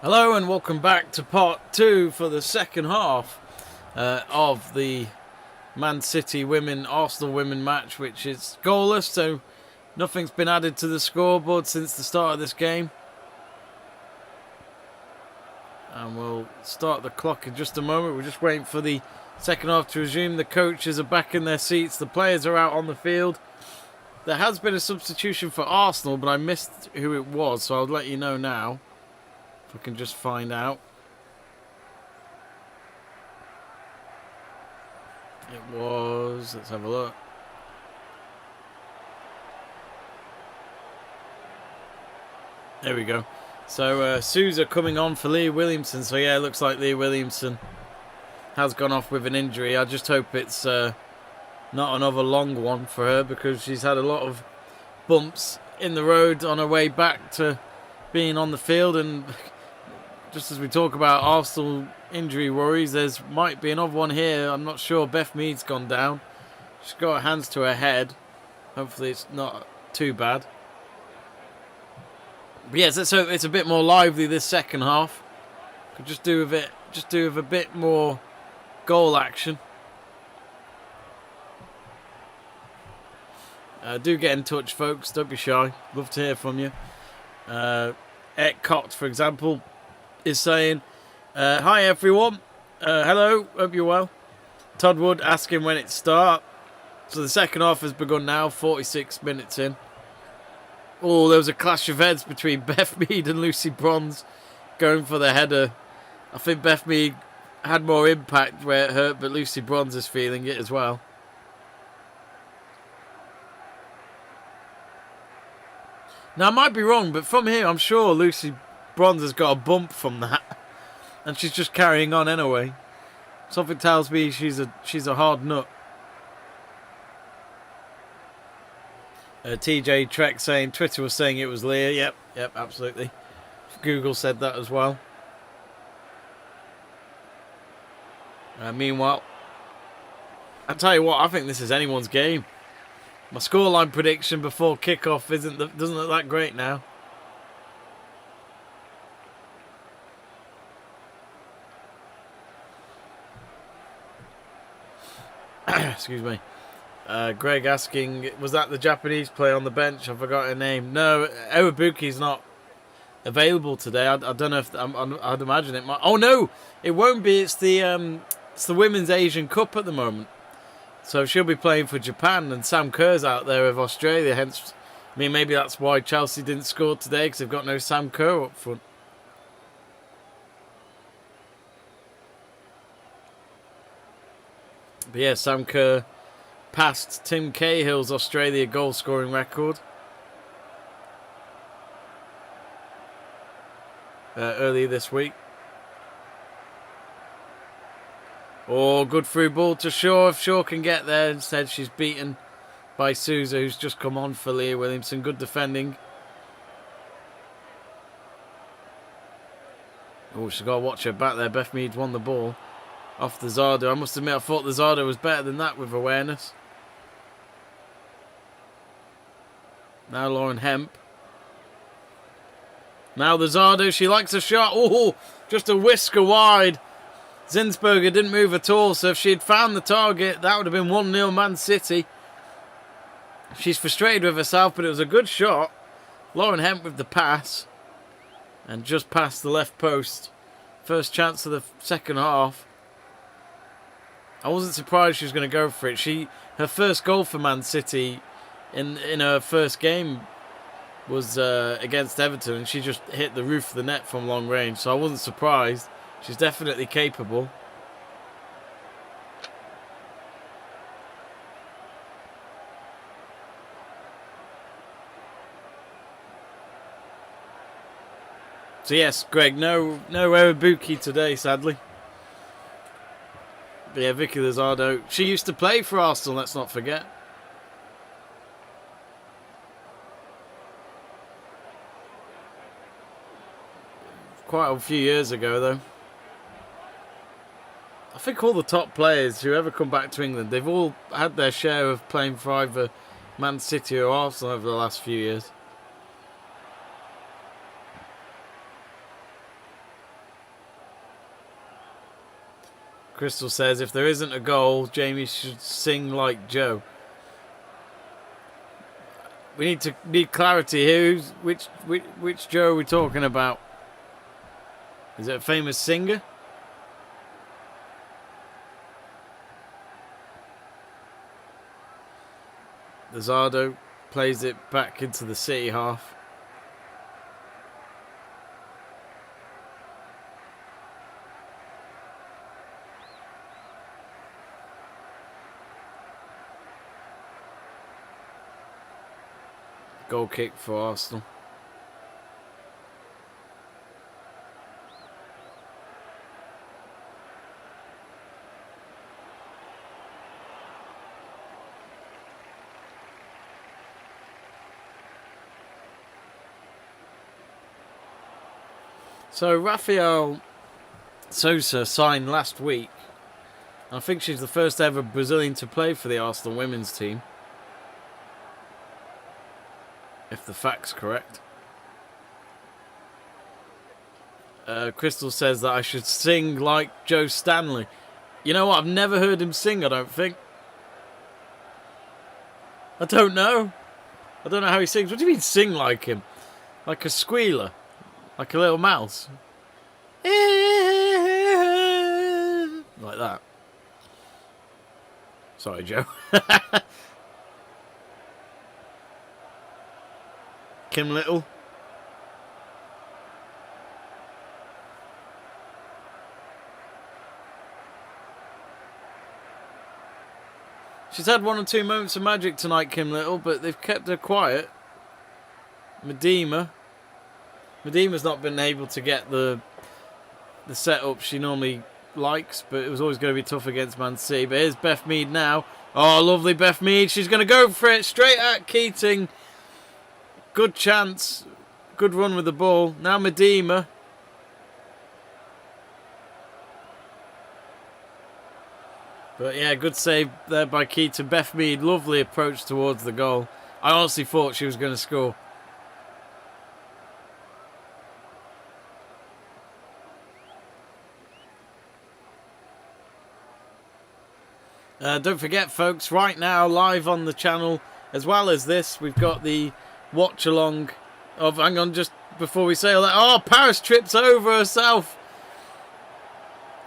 Hello and welcome back to part 2 for the second half of the Man City women, Arsenal women match, which is goalless, so nothing's been added to the scoreboard since the start of this game. And we'll start the clock in just a moment. We're just waiting for the second half to resume. The coaches are back in their seats. The players are out on the field. There has been a substitution for Arsenal, but I missed who it was, so I'll let you know now. If I can just find out. It was... let's have a look. There we go. So Sousa coming on for Leah Williamson. So yeah, it looks like Leah Williamson has gone off with an injury. I just hope it's not another long one for her, because she's had a lot of bumps in the road on her way back to being on the field. And just as we talk about Arsenal injury worries, there's might be another one here. I'm not sure. Beth Mead's gone down. She's got her hands to her head. Hopefully it's not too bad. But yes, let's hope it's a bit more lively this second half. Could just do with a bit more goal action. Do get in touch, folks. Don't be shy. Love to hear from you. Kickoff, for example, is saying, hi everyone. Hello. Hope you're well. Todd Wood asking when it starts. So the second half has begun now. 46 minutes in. Oh, there was a clash of heads between Beth Mead and Lucy Bronze going for the header. I think Beth Mead had more impact where it hurt, but Lucy Bronze is feeling it as well. Now, I might be wrong, but from here, I'm sure Lucy Bronze has got a bump from that. And she's just carrying on anyway. Something tells me she's a hard nut. TJ Trek saying, Twitter was saying it was Leah. Yep, absolutely. Google said that as well. Meanwhile, I tell you what, I think this is anyone's game. My scoreline prediction before kickoff doesn't look that great now. Excuse me. Greg asking, was that the Japanese player on the bench? I forgot her name. No, Ewabuki's not available today. I don't know if I'd imagine it might. Oh no, it won't be. It's the Women's Asian Cup at the moment. So she'll be playing for Japan, and Sam Kerr's out there of Australia. Hence, I mean, maybe that's why Chelsea didn't score today, because they've got no Sam Kerr up front. But yeah, Sam Kerr passed Tim Cahill's Australia goal scoring record earlier this week. Oh, good through ball to Shaw. If Shaw can get there, instead she's beaten by Sousa, who's just come on for Leah Williamson. Good defending. Oh, she's got to watch her back there. Beth Mead's won the ball off the Zardo. I must admit, I thought the Zardo was better than that with awareness. Now Lauren Hemp. Now the Zardo, she likes a shot. Oh, just a whisker wide. Zinsberger didn't move at all, so if she had found the target, that would have been 1-0 Man City. She's frustrated with herself, but it was a good shot. Lauren Hemp with the pass. And just past the left post. First chance of the second half. I wasn't surprised she was going to go for it. Her first goal for Man City in her first game was against Everton, and she just hit the roof of the net from long range, so I wasn't surprised. She's definitely capable. So yes, Greg, no Ewabuki today, sadly. But yeah, Vicky Lizardo, she used to play for Arsenal, let's not forget. Quite a few years ago, though. I think all the top players who ever come back to England, they've all had their share of playing for either Man City or Arsenal over the last few years. Crystal says, if there isn't a goal, Jamie should sing like Joe. We need clarity here. Which Joe are we talking about? Is it a famous singer? Lizardo plays it back into the City half. Goal kick for Arsenal. So Rafael Sosa signed last week. I think she's the first ever Brazilian to play for the Arsenal women's team. If the fact's correct. Crystal says that I should sing like Joe Stanley. You know what? I've never heard him sing, I don't think. I don't know. I don't know how he sings. What do you mean sing like him? Like a squealer? Like a little mouse? Like that. Sorry, Joe. Kim Little. She's had one or two moments of magic tonight, Kim Little, but they've kept her quiet. Medema's not been able to get the setup she normally likes, but it was always going to be tough against Man City. But here's Beth Mead now. Oh, lovely Beth Mead. She's going to go for it straight at Keating. Good chance. Good run with the ball. Now Medema. But yeah, good save there by Keating. Beth Mead, lovely approach towards the goal. I honestly thought she was going to score. Don't forget, folks, right now, live on the channel, as well as this, we've got the watch-along of... Hang on, just before we say all that... Oh, Paris trips over herself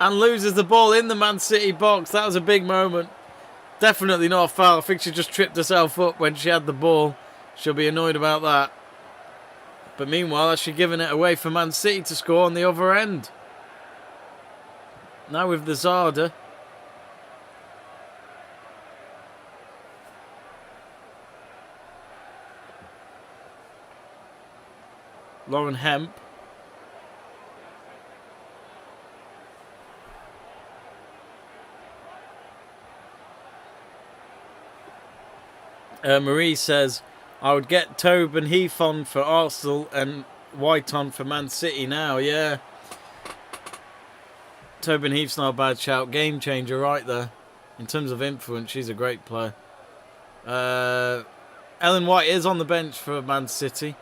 and loses the ball in the Man City box. That was a big moment. Definitely not a foul. I think she just tripped herself up when she had the ball. She'll be annoyed about that. But meanwhile, has she given it away for Man City to score on the other end? Now with the Zarda. Lauren Hemp. Marie says, I would get Tobin Heath on for Arsenal and White on for Man City now. Yeah. Tobin Heath's not a bad shout. Game changer right there. In terms of influence, she's a great player. Ellen White is on the bench for Man City.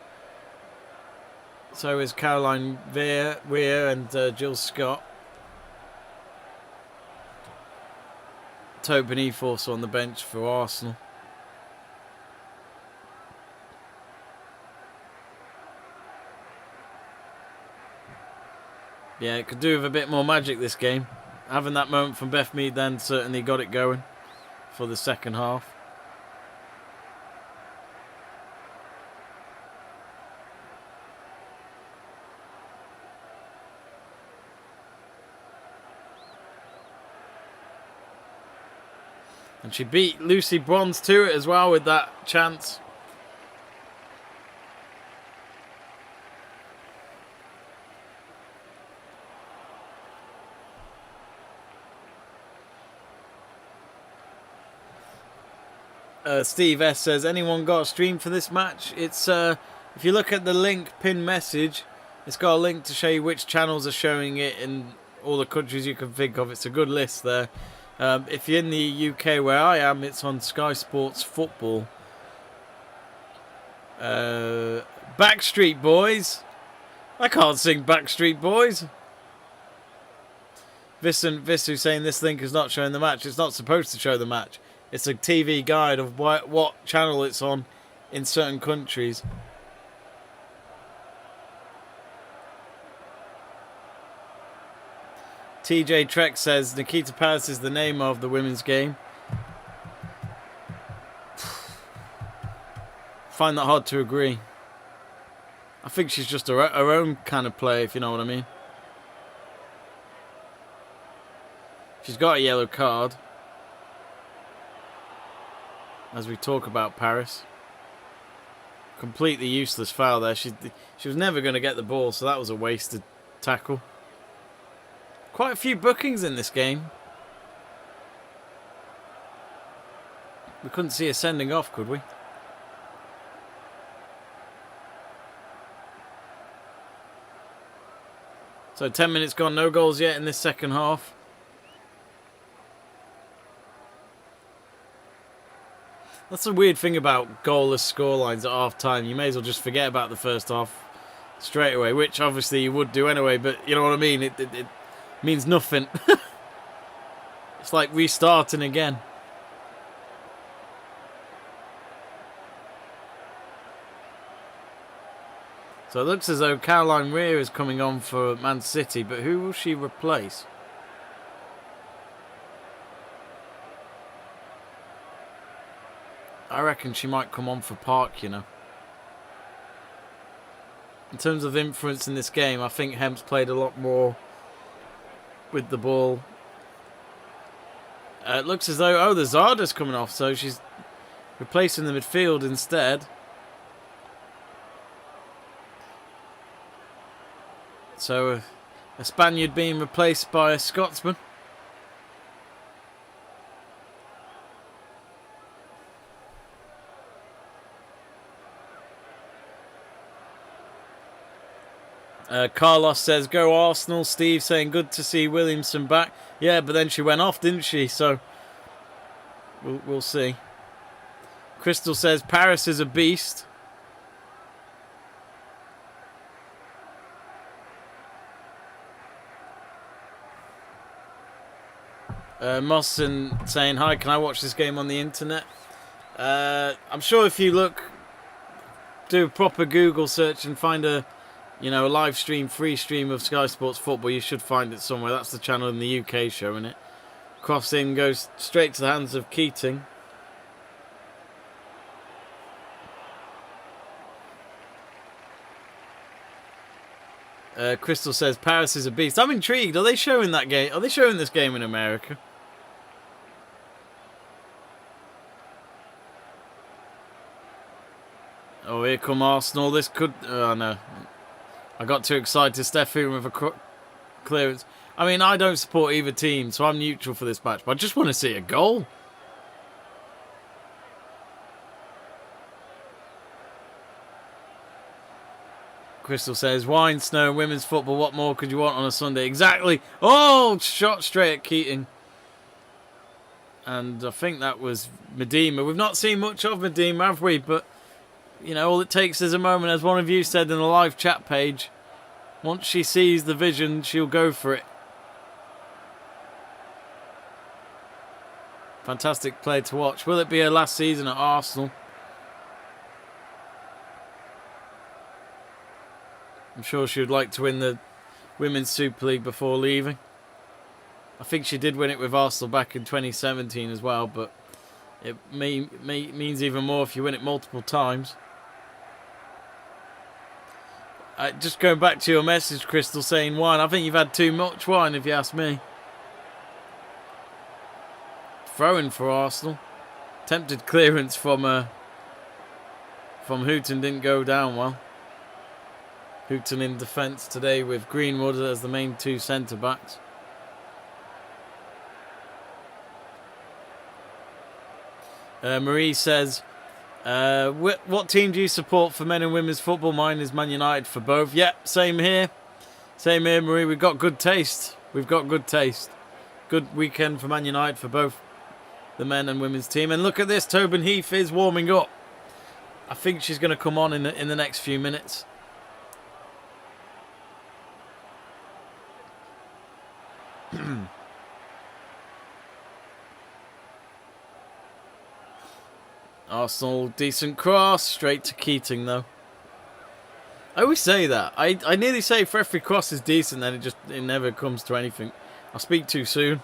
So is Caroline Weir and Jill Scott. Tobin Heath also on the bench for Arsenal. Yeah, it could do with a bit more magic this game. Having that moment from Beth Mead then certainly got it going for the second half. And she beat Lucy Bronze to it as well with that chance. Steve S says, anyone got a stream for this match? It's if you look at the link pin message, it's got a link to show you which channels are showing it in all the countries you can think of. It's a good list there. If you're in the UK where I am, it's on Sky Sports Football. Backstreet Boys. I can't sing Backstreet Boys. Visu saying this link is not showing the match. It's not supposed to show the match. It's a TV guide of what channel it's on in certain countries. TJ Trek says Nikita Paris is the name of the women's game. Find that hard to agree. I think she's just her own kind of player, if you know what I mean. She's got a yellow card. As we talk about Paris. Completely useless foul there. She was never going to get the ball, so that was a wasted tackle. Quite a few bookings in this game. We couldn't see a sending off, could we? So 10 minutes gone, no goals yet in this second half. That's the weird thing about goalless scorelines at half time. You may as well just forget about the first half straight away, which obviously you would do anyway, but you know what I mean? It means nothing. It's like restarting again. So it looks as though Caroline Weir is coming on for Man City, but who will she replace? I reckon she might come on for Park, you know. In terms of influence in this game, I think Hemp's played a lot more with the ball. It looks as though, the Zarda's coming off, so she's replacing the midfield instead. So a Spaniard being replaced by a Scotsman. Carlos says, go Arsenal. Steve saying, good to see Williamson back. Yeah, but then she went off, didn't she? So, we'll see. Crystal says, Paris is a beast. Mossin saying, hi, can I watch this game on the internet? I'm sure if you do a proper Google search and find a live stream, free stream of Sky Sports Football, you should find it somewhere. That's the channel in the UK showing it. Crossing goes straight to the hands of Keating. Crystal says, Paris is a beast. I'm intrigued. Are they showing that game? Are they showing this game in America? Oh, here come Arsenal. This could... Oh, no. I got too excited. Steph Hoover with a clearance. I mean, I don't support either team, so I'm neutral for this match. But I just want to see a goal. Crystal says, wine, snow, women's football. What more could you want on a Sunday? Exactly. Oh, shot straight at Keating. And I think that was Medema. We've not seen much of Medema, have we? But... all it takes is a moment, as one of you said in the live chat page. Once she sees the vision, she'll go for it. Fantastic play to watch. Will it be her last season at Arsenal? I'm sure she would like to win the Women's Super League before leaving. I think she did win it with Arsenal back in 2017 as well, but it means even more if you win it multiple times. Just going back to your message, Crystal, saying wine. I think you've had too much wine, if you ask me. Throwing for Arsenal. Tempted clearance from Houghton didn't go down well. Houghton in defence today with Greenwood as the main two centre-backs. Marie says... what team do you support for men and women's football? Mine is Man United for both. Yep, same here. Same here, Marie. We've got good taste. Good weekend for Man United for both the men and women's team. And look at this. Tobin Heath is warming up. I think she's going to come on in the next few minutes. Arsenal, decent cross. Straight to Keating, though. I always say that. I nearly say if referee cross is decent, then it never comes to anything. I speak too soon.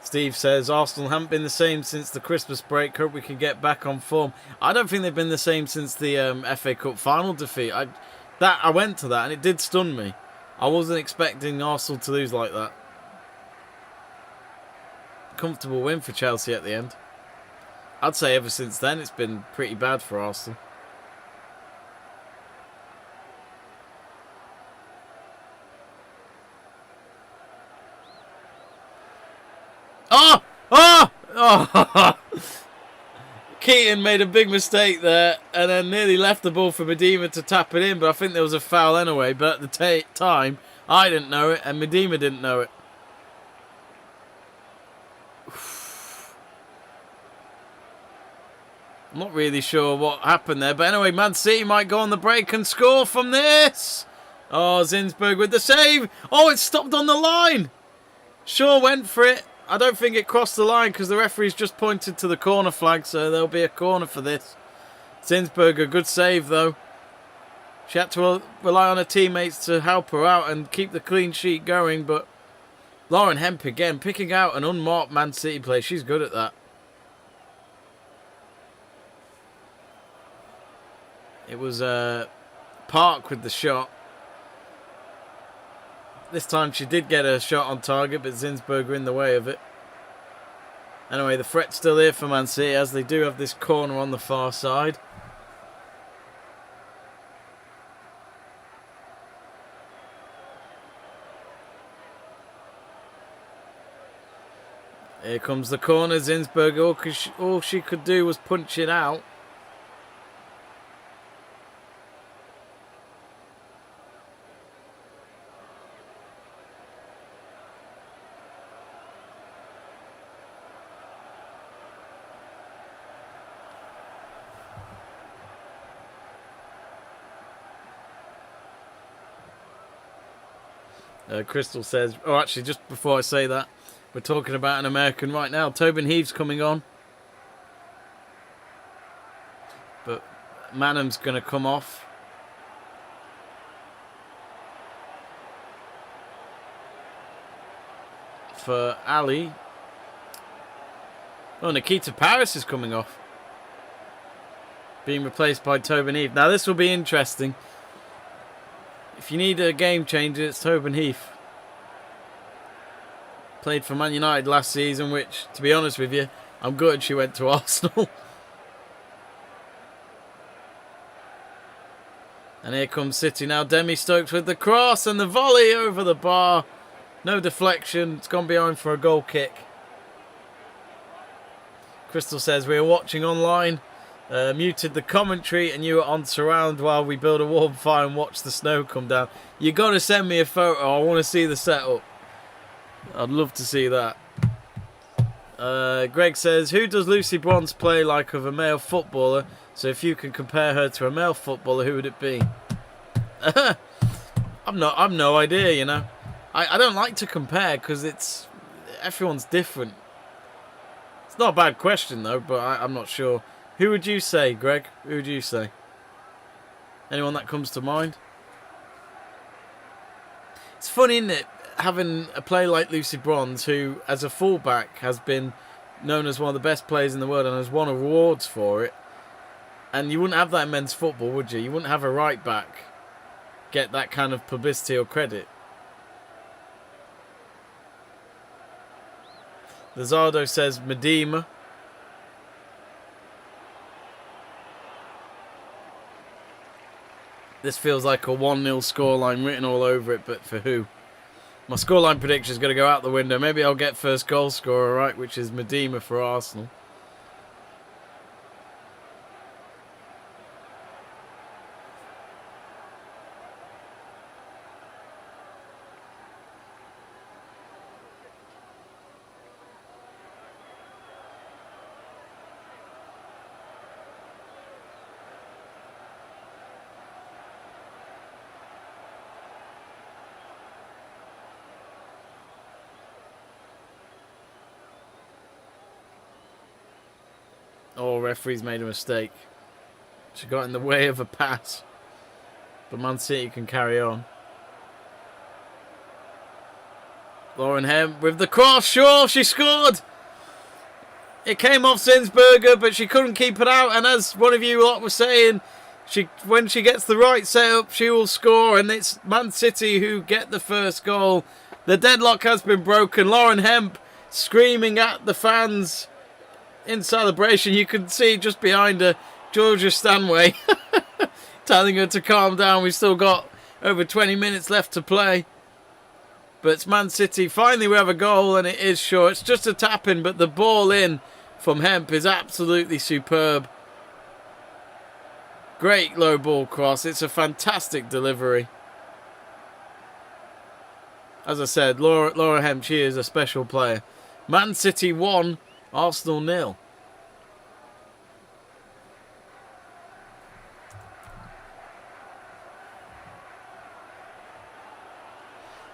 Steve says, Arsenal haven't been the same since the Christmas break. Hope we can get back on form. I don't think they've been the same since the FA Cup final defeat. I went to that and it did stun me. I wasn't expecting Arsenal to lose like that. Comfortable win for Chelsea at the end. I'd say ever since then it's been pretty bad for Arsenal. Oh! Oh! Oh! Keating made a big mistake there and then nearly left the ball for Medema to tap it in, but I think there was a foul anyway. But at the time, I didn't know it and Medema didn't know it. I'm not really sure what happened there, but anyway, Man City might go on the break and score from this. Oh, Zinsberg with the save. Oh, it stopped on the line. Shaw went for it. I don't think it crossed the line because the referee's just pointed to the corner flag, so there'll be a corner for this. Zinsberg, a good save though. She had to rely on her teammates to help her out and keep the clean sheet going, but Lauren Hemp again, picking out an unmarked Man City play. She's good at that. It was Park with the shot. This time she did get a shot on target, but Zinsberger in the way of it. Anyway, the threat's still here for Man City as they do have this corner on the far side. Here comes the corner. Zinsberger, all she could do was punch it out. Crystal says, oh, actually, just before I say that, we're talking about an American right now. Tobin Heath's coming on. But Manham's going to come off. For Ali. Oh, Nikita Paris is coming off. Being replaced by Tobin Heath. Now, this will be interesting. If you need a game changer, it's Tobin Heath. Played for Man United last season, which, to be honest with you, I'm gutted she went to Arsenal. And here comes City now. Demi Stokes with the cross and the volley over the bar. No deflection. It's gone behind for a goal kick. Crystal says, we are watching online. Muted the commentary and you were on surround while we build a warm fire and watch the snow come down. You got to send me a photo. I want to see the setup. I'd love to see that. Greg says, who does Lucy Bronze play like of a male footballer? So if you can compare her to a male footballer, who would it be? I've no idea, you know. I don't like to compare because everyone's different. It's not a bad question though, but I'm not sure. Who would you say, Greg? Who would you say? Anyone that comes to mind? It's funny, isn't it? Having a player like Lucy Bronze, who, as a fullback, has been known as one of the best players in the world and has won awards for it. And you wouldn't have that in men's football, would you? You wouldn't have a right back get that kind of publicity or credit. Lizardo says Medema. This feels like a 1-0 scoreline written all over it, but for who? My scoreline prediction is going to go out the window. Maybe I'll get first goal scorer right, which is Medema for Arsenal. Oh, referee's made a mistake. She got in the way of a pass. But Man City can carry on. Lauren Hemp with the cross. Sure, she scored. It came off Zinsberger, but she couldn't keep it out. And as one of you lot was saying, when she gets the right setup, she will score. And it's Man City who get the first goal. The deadlock has been broken. Lauren Hemp screaming at the fans in celebration. You can see just behind her, Georgia Stanway telling her to calm down. We've still got over 20 minutes left to play. But it's Man City. Finally, we have a goal, and it is short. It's just a tap-in, but the ball in from Hemp is absolutely superb. Great low ball cross. It's a fantastic delivery. As I said, Laura Hemp, she is a special player. Man City 1, Arsenal 0.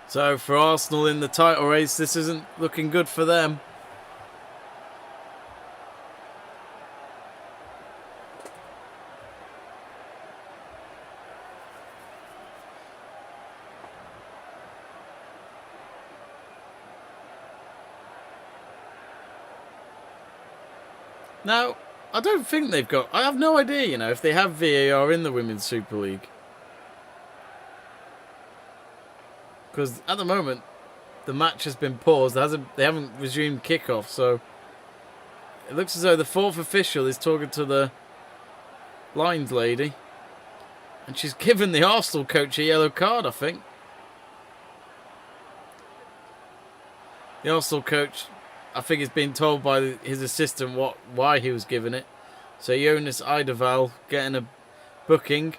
So for Arsenal in the title race, this isn't looking good for them. Now, I don't think they've got... I have no idea, you know, if they have VAR in the Women's Super League. Because at the moment, the match has been paused. They haven't resumed kickoff, so... It looks as though the fourth official is talking to the lines lady. And she's given the Arsenal coach a yellow card, I think. The Arsenal coach... I think it's been told by his assistant why he was given it. So Jonas Eideval getting a booking,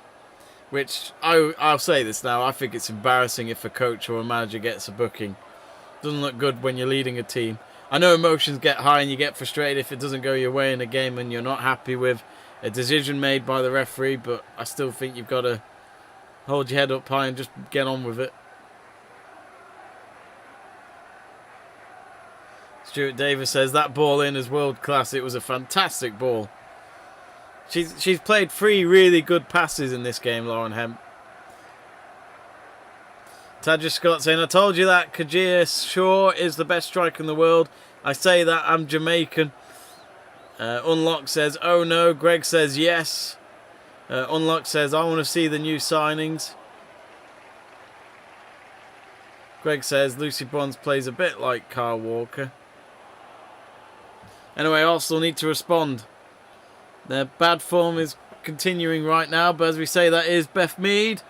which I'll say this now. I think it's embarrassing if a coach or a manager gets a booking. Doesn't look good when you're leading a team. I know emotions get high and you get frustrated if it doesn't go your way in a game and you're not happy with a decision made by the referee, but I still think you've got to hold your head up high and just get on with it. Stuart Davis says that ball in is world class. It was a fantastic ball. She's played 3 really good passes in this game, Lauren Hemp. Tadja Scott saying, I told you that Kajia Shaw is the best striker in the world. I say that, I'm Jamaican. Unlock says, oh no. Greg says yes. Unlock says, I want to see the new signings. Greg says, Lucy Bronze plays a bit like Kyle Walker. Anyway, Arsenal need to respond. Their bad form is continuing right now, but as we say, that is Beth Mead.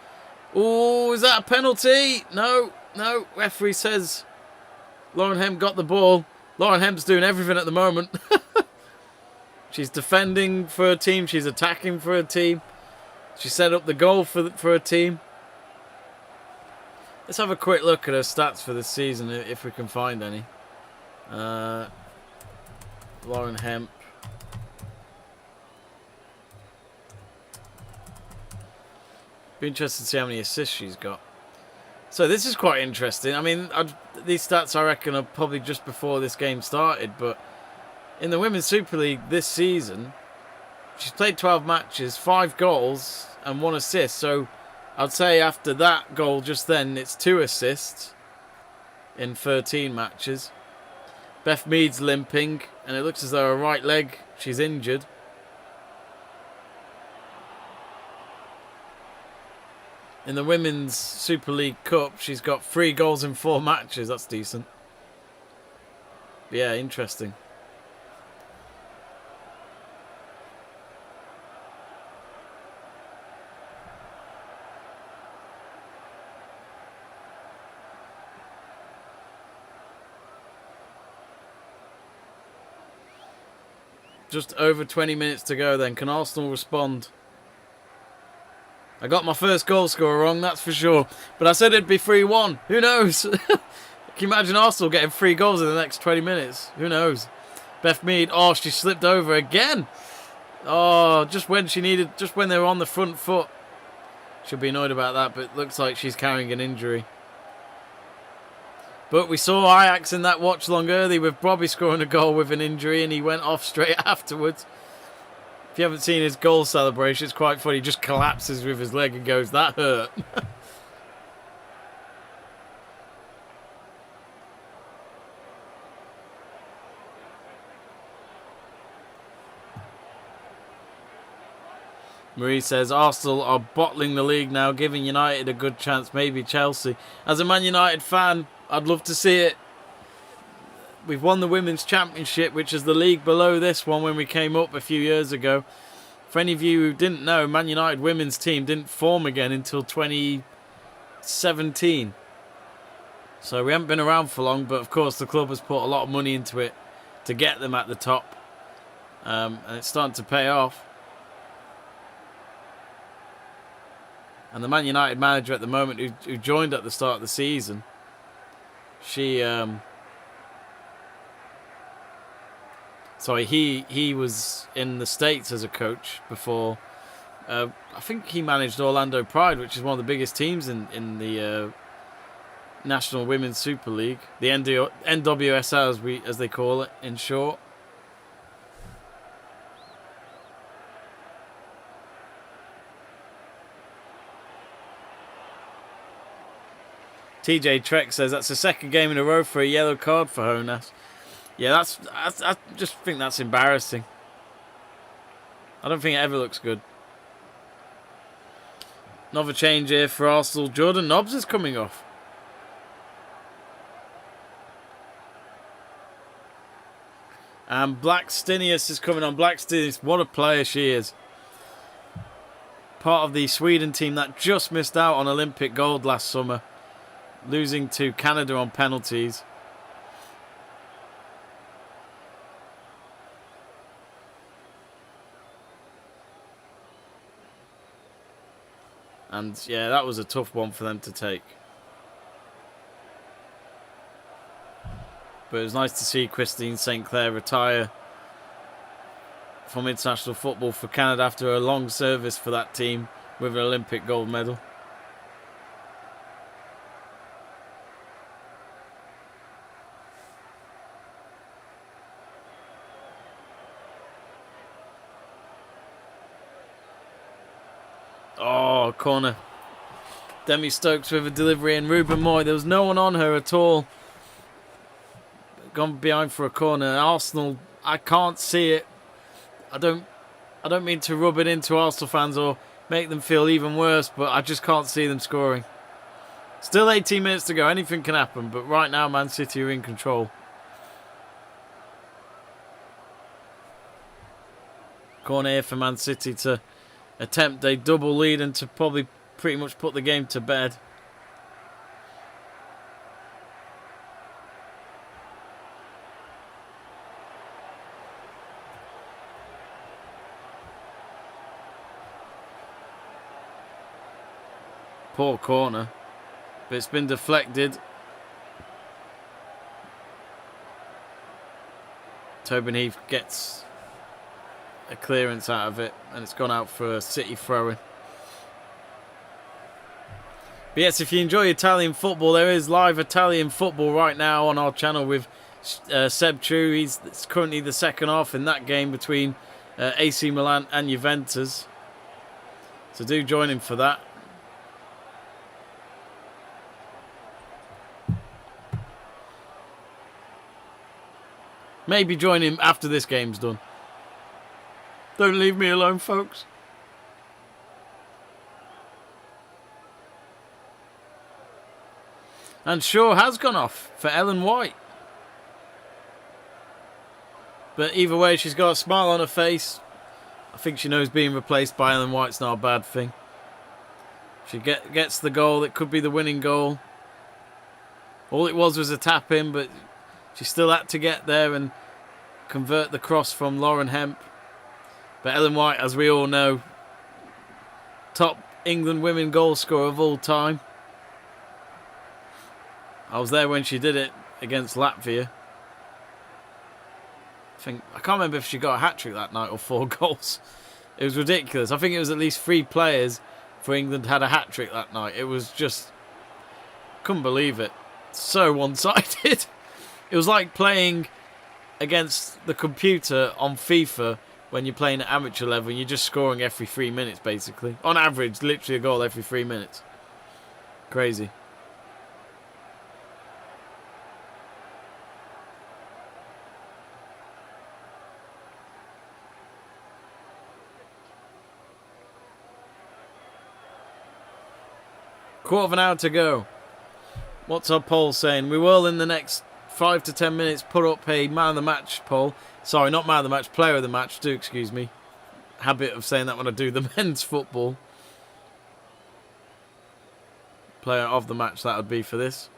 Oh, is that a penalty? No. Referee says Lauren Hemp got the ball. Lauren Hemp's doing everything at the moment. She's defending for her team. She's attacking for her team. She set up the goal for her team. Let's have a quick look at her stats for this season, if we can find any. Lauren Hemp. Be interested to see how many assists she's got. So this is quite interesting. I mean, these stats I reckon are probably just before this game started, but in the Women's Super League this season, she's played 12 matches, 5 goals and 1 assist. So I'd say after that goal just then, it's 2 assists in 13 matches. Beth Mead's limping, and it looks as though her right leg, she's injured. In the Women's Super League Cup, she's got 3 goals in 4 matches. That's decent. But yeah, interesting. Just over 20 minutes to go then. Can Arsenal respond? I got my first goal scorer wrong, that's for sure. But I said it'd be 3-1. Who knows? Can you imagine Arsenal getting 3 goals in the next 20 minutes? Who knows? Beth Mead, oh, she slipped over again. Oh, just when they were on the front foot. She'll be annoyed about that, but it looks like she's carrying an injury. But we saw Ajax in that watch long early with Bobby scoring a goal with an injury and he went off straight afterwards. If you haven't seen his goal celebration, it's quite funny. He just collapses with his leg and goes, "That hurt." Marie says, Arsenal are bottling the league now, giving United a good chance, maybe Chelsea. As a Man United fan, I'd love to see it. We've won the Women's Championship, which is the league below this one when we came up a few years ago. For any of you who didn't know, Man United women's team didn't form again until 2017. So we haven't been around for long, but of course the club has put a lot of money into it to get them at the top. And it's starting to pay off. And the Man United manager at the moment, who joined at the start of the season, he was in the States as a coach before. I think he managed Orlando Pride, which is one of the biggest teams in the National Women's Super League, the NWSL as they call it in short. TJ Trek says that's the second game in a row for a yellow card for Honas. Yeah, I just think that's embarrassing. I don't think it ever looks good. Another change here for Arsenal. Jordan Nobbs is coming off. And Blackstenius is coming on. Blackstenius, what a player she is. Part of the Sweden team that just missed out on Olympic gold last summer, losing to Canada on penalties. And yeah, that was a tough one for them to take. But it was nice to see Christine St. Clair retire from international football for Canada after a long service for that team with an Olympic gold medal. Oh, corner. Demi Stokes with a delivery and Ruben Moy. There was no one on her at all. Gone behind for a corner. Arsenal, I can't see it. I don't mean to rub it into Arsenal fans or make them feel even worse, but I just can't see them scoring. Still 18 minutes to go. Anything can happen, but right now Man City are in control. Corner here for Man City to attempt a double lead and to probably pretty much put the game to bed. Poor corner, but it's been deflected. Tobin Heath gets a clearance out of it, and it's gone out for a City throw-in. But yes, if you enjoy Italian football, there is live Italian football right now on our channel with Seb True. It's currently the second half in that game between AC Milan and Juventus. So do join him for that. Maybe join him after this game's done. Don't leave me alone, folks. And Shaw has gone off for Ellen White. But either way, she's got a smile on her face. I think she knows being replaced by Ellen White's not a bad thing. She gets the goal. It could be the winning goal. All it was a tap in, but she still had to get there and convert the cross from Lauren Hemp. But Ellen White, as we all know, top England women goal scorer of all time. I was there when she did it against Latvia. I can't remember if she got a hat-trick that night or 4 goals. It was ridiculous. I think it was at least 3 players for England had a hat-trick that night. It was just... couldn't believe it. So one-sided. It was like playing against the computer on FIFA when you're playing at amateur level and you're just scoring every 3 minutes, basically. On average, literally a goal every 3 minutes. Crazy. Quarter of an hour to go. What's our poll saying? We will, in the next 5 to 10 minutes, put up a man of the match poll. Sorry, not man of the match, player of the match. Do excuse me. Habit of saying that when I do the men's football. Player of the match, that would be for this.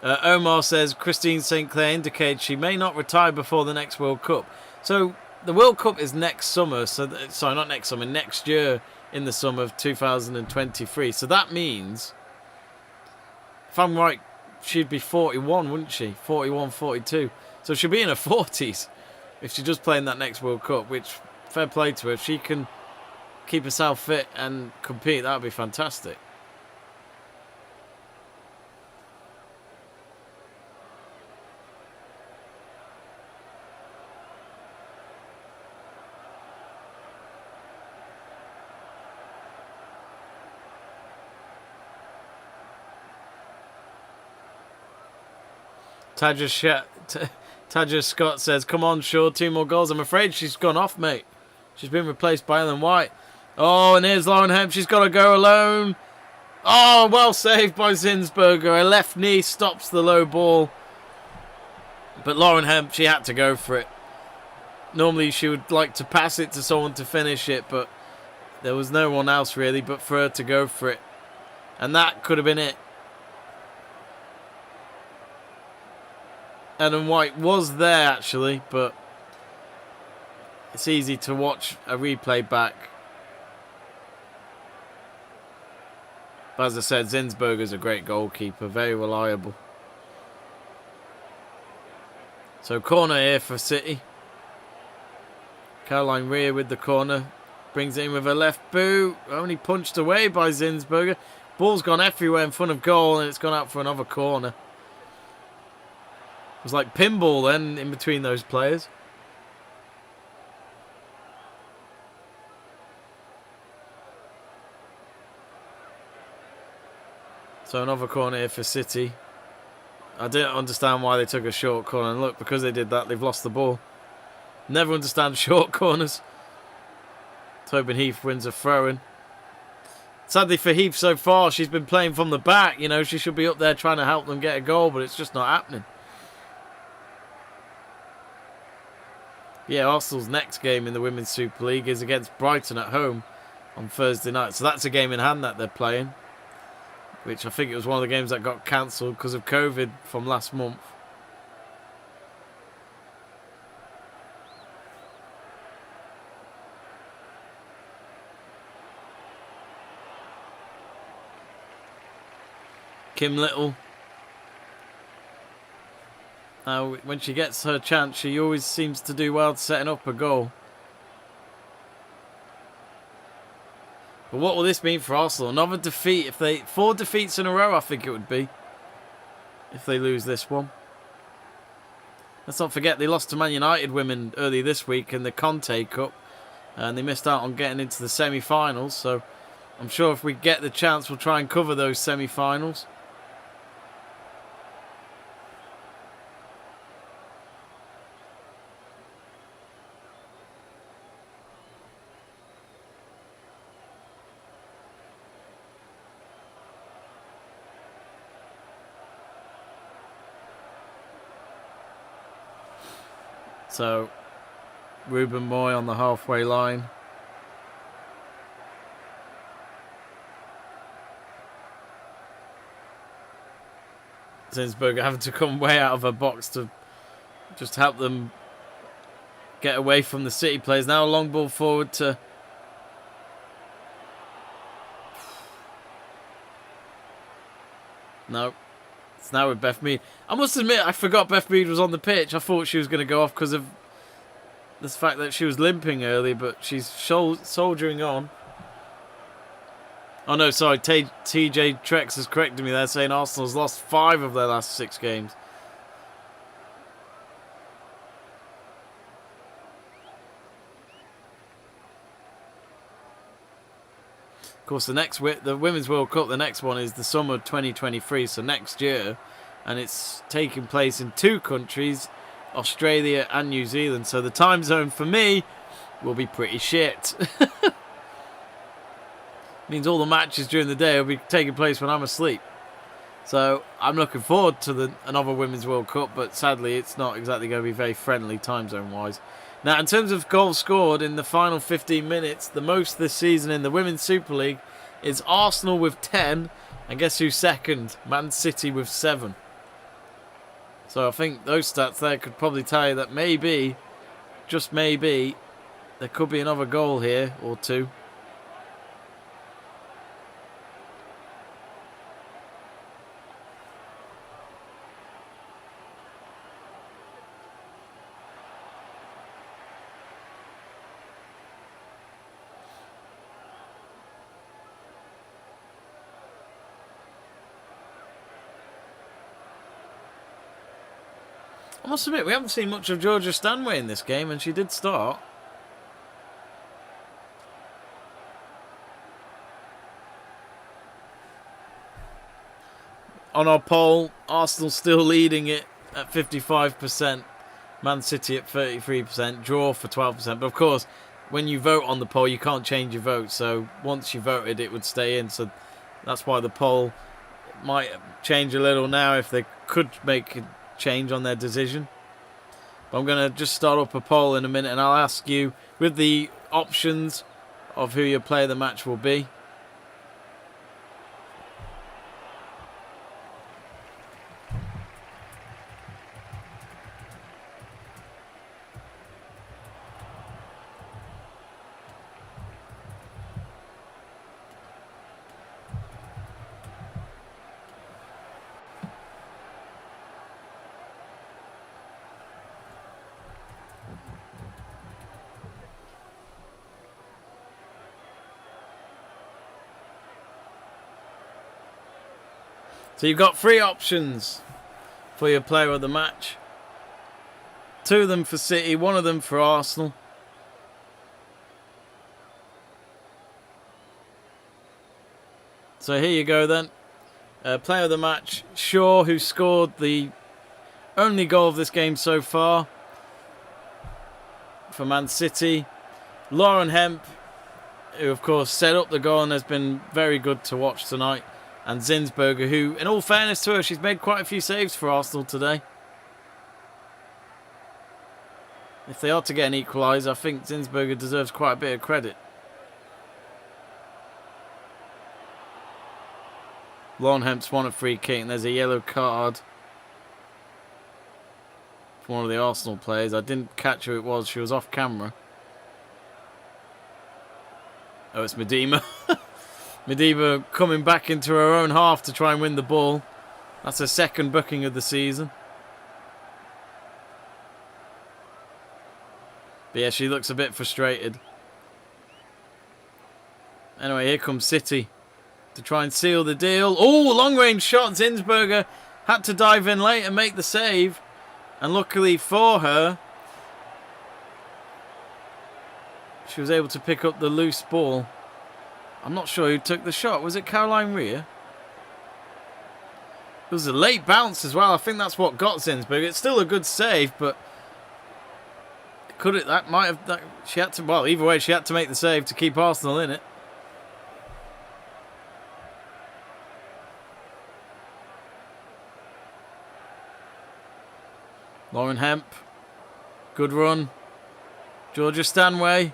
Omar says Christine St. Clair indicates she may not retire before the next World Cup. So the World Cup is next summer. Sorry, not next summer. Next year in the summer of 2023. So that means, if I'm right, she'd be 41, wouldn't she? 41, 42. So she'll be in her 40s if she does play in that next World Cup, which, fair play to her. If she can keep herself fit and compete, that would be fantastic. Taja Scott says, come on, Shaw, 2 more goals. I'm afraid she's gone off, mate. She's been replaced by Ellen White. Oh, and here's Lauren Hemp. She's got to go alone. Oh, well saved by Zinsberger. Her left knee stops the low ball. But Lauren Hemp, she had to go for it. Normally she would like to pass it to someone to finish it, but there was no one else really but for her to go for it. And that could have been it. Ellen White was there actually, but it's easy to watch a replay back. But as I said, Zinsberger's a great goalkeeper, very reliable. So corner here for City. Caroline Rhea with the corner. Brings it in with her left boot. Only punched away by Zinsberger. Ball's gone everywhere in front of goal and it's gone out for another corner. It was like pinball then in between those players. So another corner here for City. I didn't understand why they took a short corner. And look, because they did that, they've lost the ball. Never understand short corners. Tobin Heath wins a throw-in. Sadly for Heath so far, she's been playing from the back. You know, she should be up there trying to help them get a goal, but it's just not happening. Yeah, Arsenal's next game in the Women's Super League is against Brighton at home on Thursday night. So that's a game in hand that they're playing, which I think it was one of the games that got cancelled because of COVID from last month. Kim Little. When she gets her chance, she always seems to do well setting up a goal. But what will this mean for Arsenal? Another defeat. If they 4 defeats in a row, I think it would be. If they lose this one. Let's not forget they lost to Man United women early this week in the Conte Cup. And they missed out on getting into the semi-finals. So I'm sure if we get the chance, we'll try and cover those semi-finals. So, Ruben Moy on the halfway line. Zinsberger having to come way out of her box to just help them get away from the City players. Now a long ball forward to... No. It's now with Beth Mead. I must admit, I forgot Beth Mead was on the pitch. I thought she was going to go off because of the fact that she was limping early, but she's soldiering on. Oh no, sorry, TJ Trex has corrected me there, saying Arsenal's lost 5 of their last 6 games. course, the Women's World Cup, the next one is the summer 2023, so next year. And it's taking place in 2 countries, Australia and New Zealand. So the time zone for me will be pretty shit. Means all the matches during the day will be taking place when I'm asleep. So I'm looking forward to another Women's World Cup, but sadly it's not exactly going to be very friendly time zone wise. Now, in terms of goals scored in the final 15 minutes, the most this season in the Women's Super League is Arsenal with 10. And guess who's second? Man City with 7. So I think those stats there could probably tell you that maybe, just maybe, there could be another goal here or 2. I must admit, we haven't seen much of Georgia Stanway in this game, and she did start. On our poll, Arsenal still leading it at 55%, Man City at 33%, draw for 12%. But of course, when you vote on the poll, you can't change your vote. So once you voted, it would stay in. So that's why the poll might change a little now if they could make a change on their decision. But I'm going to just start up a poll in a minute, and I'll ask you with the options of who your player of the match will be. So you've got 3 options for your player of the match. 2 of them for City, 1 of them for Arsenal. So here you go then. Player of the match, Shaw, who scored the only goal of this game so far for Man City. Lauren Hemp, who of course set up the goal and has been very good to watch tonight. And Zinsberger, who, in all fairness to her, she's made quite a few saves for Arsenal today. If they are to get an equaliser, I think Zinsberger deserves quite a bit of credit. Lauren Hemp's won a free kick, and there's a yellow card for one of the Arsenal players. I didn't catch who it was. She was off camera. Oh, it's Medema. Medema coming back into her own half to try and win the ball. That's her second booking of the season. But yeah, she looks a bit frustrated. Anyway, here comes City to try and seal the deal. Oh, long-range shot. Zinsberger had to dive in late and make the save. And luckily for her, she was able to pick up the loose ball. I'm not sure who took the shot. Was it Caroline Rhea? It was a late bounce as well. I think that's what got Zinsberger. It's still a good save, but could it? That might have. She had to. Well, either way, she had to make the save to keep Arsenal in it. Lauren Hemp, good run. Georgia Stanway.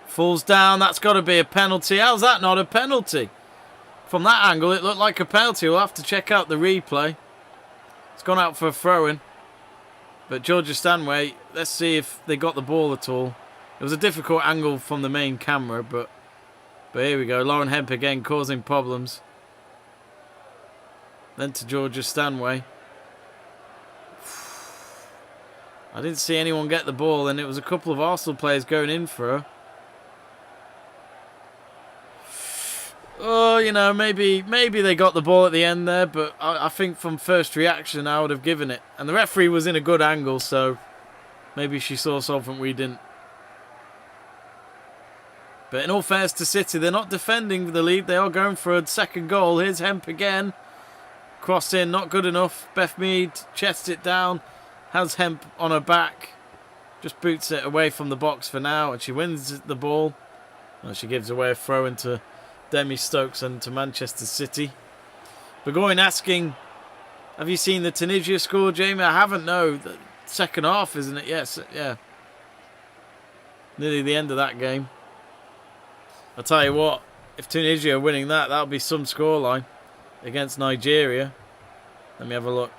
Falls down, that's got to be a penalty. How's that not a penalty? From that angle, it looked like a penalty. We'll have to check out the replay. It's gone out for a throw-in. But Georgia Stanway, let's see if they got the ball at all. It was a difficult angle from the main camera, but here we go. Lauren Hemp again causing problems. Then to Georgia Stanway. I didn't see anyone get the ball, and it was a couple of Arsenal players going in for her. Oh, you know, maybe they got the ball at the end there, but I think from first reaction I would have given it. And the referee was in a good angle, so maybe she saw something we didn't. But in all fairness to City, they're not defending the lead. They are going for a second goal. Here's Hemp again. Cross in, not good enough. Beth Mead chests it down. Has Hemp on her back. Just boots it away from the box for now. And she wins the ball. And she gives away a throw into Demi Stokes and to Manchester City. Burgoyne asking, have you seen the Tunisia score, Jamie? I haven't, no. The second half, isn't it? Yes, yeah. Nearly the end of that game. I'll tell you what, if Tunisia are winning that, that'll be some scoreline against Nigeria. Let me have a look.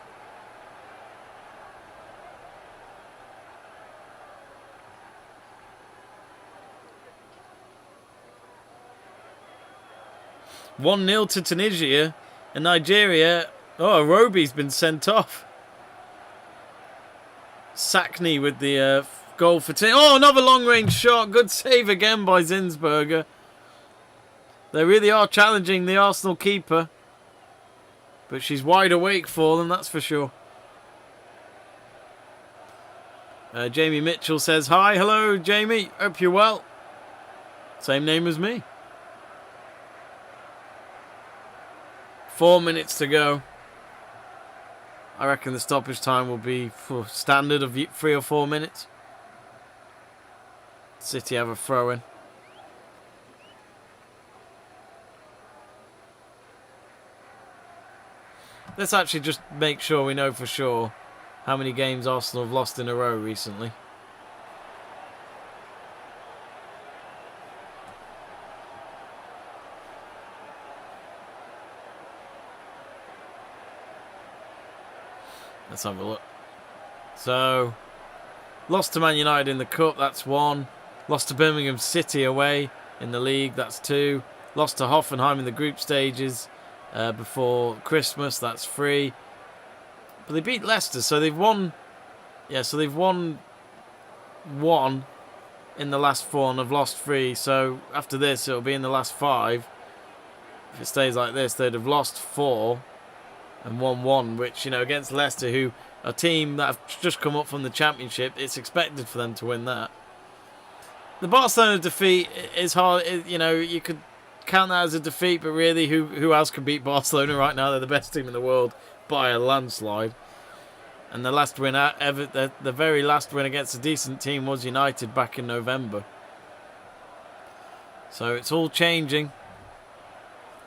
"1-0 to Tunisia, and Nigeria." Oh, Roby's been sent off. Sackney with the goal for Tunisia. Oh, another long-range shot. Good save again by Zinsberger. They really are challenging the Arsenal keeper. But she's wide awake for them, that's for sure. Jamie Mitchell says, hi, hello, Jamie. Hope you're well. Same name as me. 4 minutes to go. I reckon the stoppage time will be for standard of 3 or 4 minutes. City have a throw in. Let's actually just make sure we know for sure how many games Arsenal have lost in a row recently. Let's have a look. So, lost to Man United in the Cup, that's 1. Lost to Birmingham City away in the league, that's 2. Lost to Hoffenheim in the group stages before Christmas, that's 3. But they beat Leicester, so they've won. Yeah, so they've won 1 in the last 4 and have lost 3. So after this, it'll be in the last 5. If it stays like this, they'd have lost 4 and won 1, which, you know, against Leicester, who are a team that have just come up from the Championship, it's expected for them to win that. The Barcelona defeat is hard. You know, you could count that as a defeat, but really, who else can beat Barcelona right now? They're the best team in the world by a landslide. And the last win ever, the very last win against a decent team was United back in November. So it's all changing.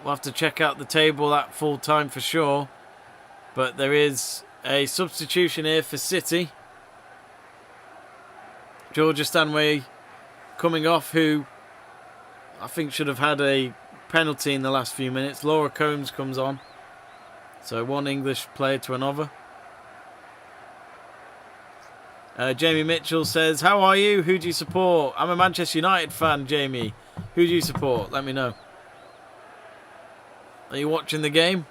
We'll have to check out the table at full time for sure. But there is a substitution here for City. Georgia Stanway coming off, who I think should have had a penalty in the last few minutes. Laura Combs comes on. So 1 English player to another. Jamie Mitchell says, how are you? Who do you support? I'm a Manchester United fan, Jamie. Who do you support? Let me know. Are you watching the game?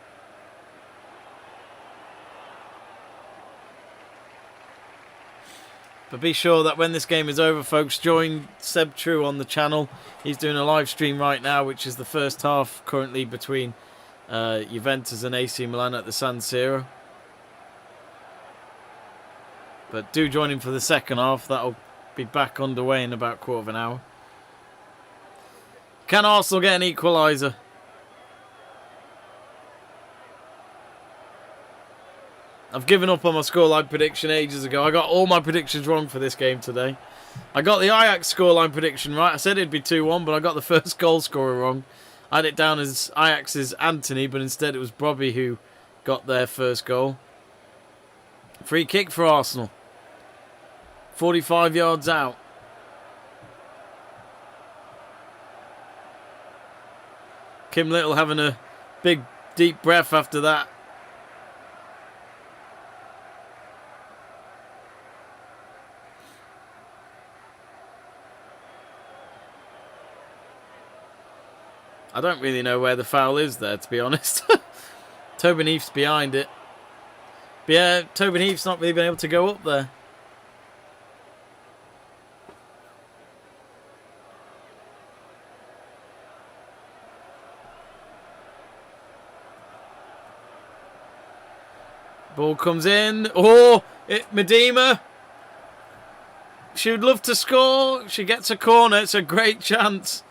But be sure that when this game is over, folks, join Seb True on the channel. He's doing a live stream right now, which is the first half currently between Juventus and AC Milan at the San Siro. But do join him for the second half. That'll be back underway in about a quarter of an hour. Can Arsenal get an equaliser? I've given up on my scoreline prediction ages ago. I got all my predictions wrong for this game today. I got the Ajax scoreline prediction right. I said it'd be 2-1, but I got the first goal scorer wrong. I had it down as Ajax's Anthony, but instead it was Bobby who got their first goal. Free kick for Arsenal. 45 yards out. Kim Little having a big, deep breath after that. I don't really know where the foul is there, to be honest. Tobin Heath's behind it. But yeah, Tobin Heath's not really been able to go up there. Ball comes in. Oh, Medema. She would love to score. She gets a corner. It's a great chance.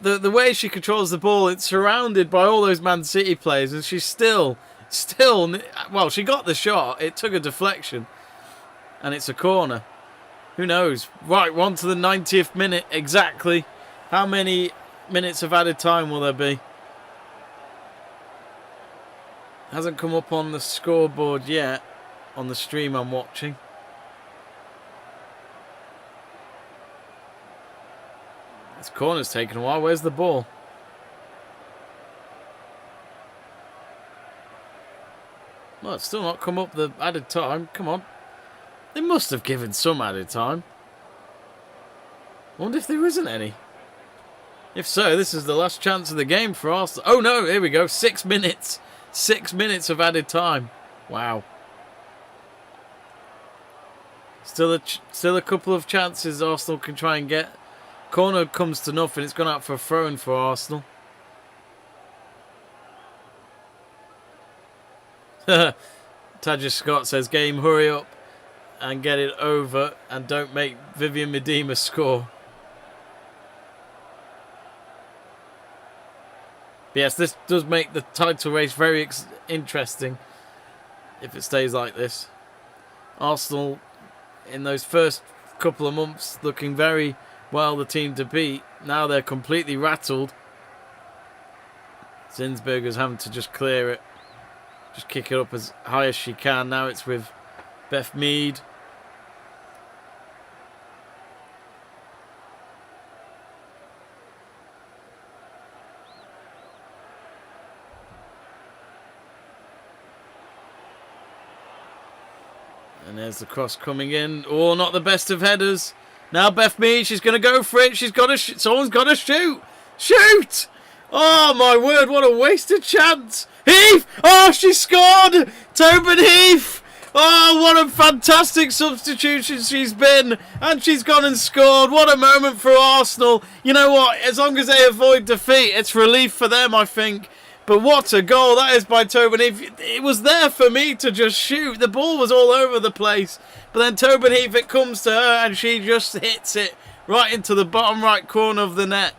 the way she controls the ball, it's surrounded by all those Man City players, and she's still, well, she got the shot. It took a deflection, and it's a corner. Who knows? Right, we're on to the 90th minute exactly. How many minutes of added time will there be? Hasn't come up on the scoreboard yet, on the stream I'm watching. This corner's taken a while. Where's the ball? Well, it's still not come up the added time. Come on. They must have given some added time. I wonder if there isn't any. If so, this is the last chance of the game for Arsenal. Oh no, here we go. 6 minutes. 6 minutes of added time. Wow. Still a couple of chances Arsenal can try and get. Corner comes to nothing. It's gone out for a throw-in for Arsenal. Tadja Scott says, game, hurry up and get it over and don't make Vivian Miedema score. But yes, this does make the title race very interesting if it stays like this. Arsenal, in those first couple of months, looking very well the team to beat. Now they're completely rattled. Zinsberger's having to just clear it. Just kick it up as high as she can. Now it's with Beth Mead. And there's the cross coming in. Oh, not the best of headers. Now Beth Mead, she's going to go for it. She's got to. Someone's got to shoot. Shoot! Oh my word! What a wasted chance. Heath! Oh, she scored. Tobin Heath. Oh, what a fantastic substitution she's been, and she's gone and scored. What a moment for Arsenal. You know what? As long as they avoid defeat, it's relief for them, I think. But what a goal that is by Tobin Heath. It was there for me to just shoot. The ball was all over the place. But then Tobin Heath, it comes to her and she just hits it right into the bottom right corner of the net.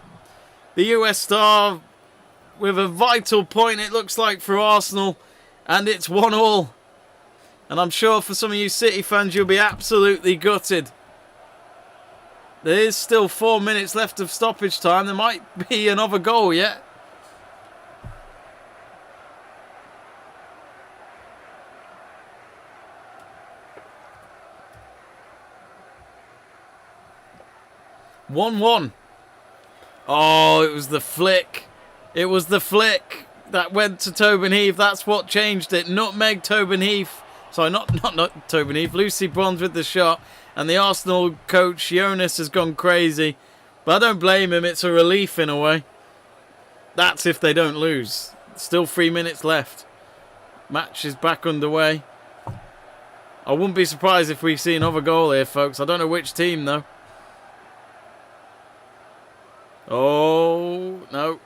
The US star with a vital point, it looks like, for Arsenal. And it's 1-1. And I'm sure for some of you City fans, you'll be absolutely gutted. There is still 4 minutes left of stoppage time. There might be another goal yet. (1-1). Oh, it was the flick. It was the flick that went to Tobin Heath. That's what changed it. Nutmeg Tobin Heath. Sorry, not Tobin Heath. Lucy Bronze with the shot. And the Arsenal coach, Jonas, has gone crazy. But I don't blame him. It's a relief in a way. That's if they don't lose. Still 3 minutes left. Match is back underway. I wouldn't be surprised if we see another goal here, folks. I don't know which team, though. Oh, no.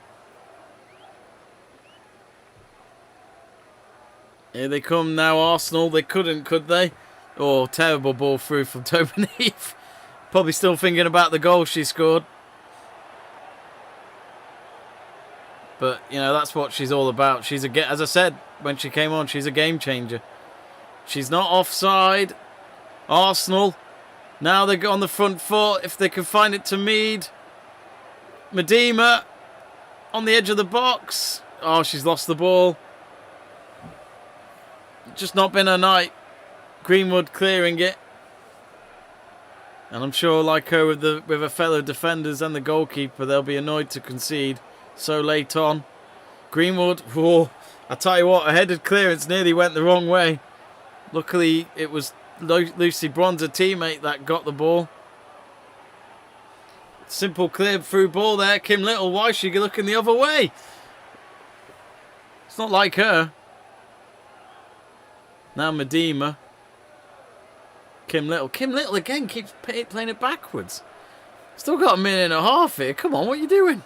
Here they come now, Arsenal. They couldn't, could they? Oh, terrible ball through from Tobin Heath. Probably still thinking about the goal she scored. But, you know, that's what she's all about. She's as I said when she came on, she's a game changer. She's not offside. Arsenal. Now they go on the front foot. If they can find it to Mead. Miedema on the edge of the box. Oh, she's lost the ball. Just not been her night. Greenwood clearing it. And I'm sure, like her with her fellow defenders and the goalkeeper, they'll be annoyed to concede so late on. Greenwood, whoa, I tell you what, a headed clearance nearly went the wrong way. Luckily, it was Lucy Bronze, a teammate, that got the ball. Simple clear through ball there. Kim Little, why is she looking the other way? It's not like her. Now Miedema. Kim Little. Kim Little again keeps playing it backwards. Still got a minute and a half here. Come on, what are you doing?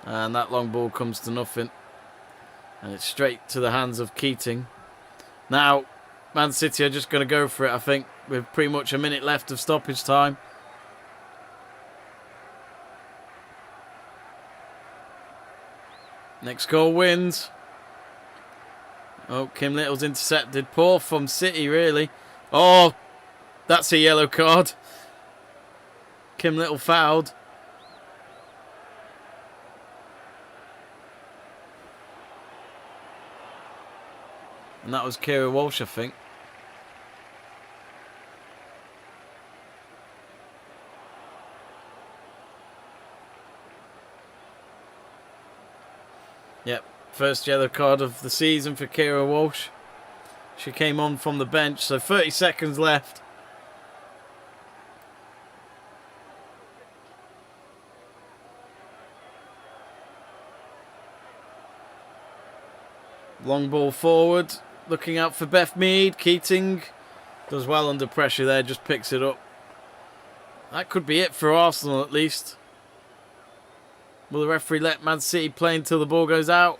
And that long ball comes to nothing. And it's straight to the hands of Keating. Now, Man City are just going to go for it, I think. with pretty much a minute left of stoppage time. Next goal wins. Oh, Kim Little's intercepted. Poor from City, really. Oh, that's a yellow card. Kim Little fouled. And that was Kira Walsh, I think. Yep, first yellow card of the season for Kira Walsh. She came on from the bench, so 30 seconds left. Long ball forward, looking out for Beth Mead. Keating does well under pressure there, just picks it up. That could be it for Arsenal at least. Will the referee let Man City play until the ball goes out?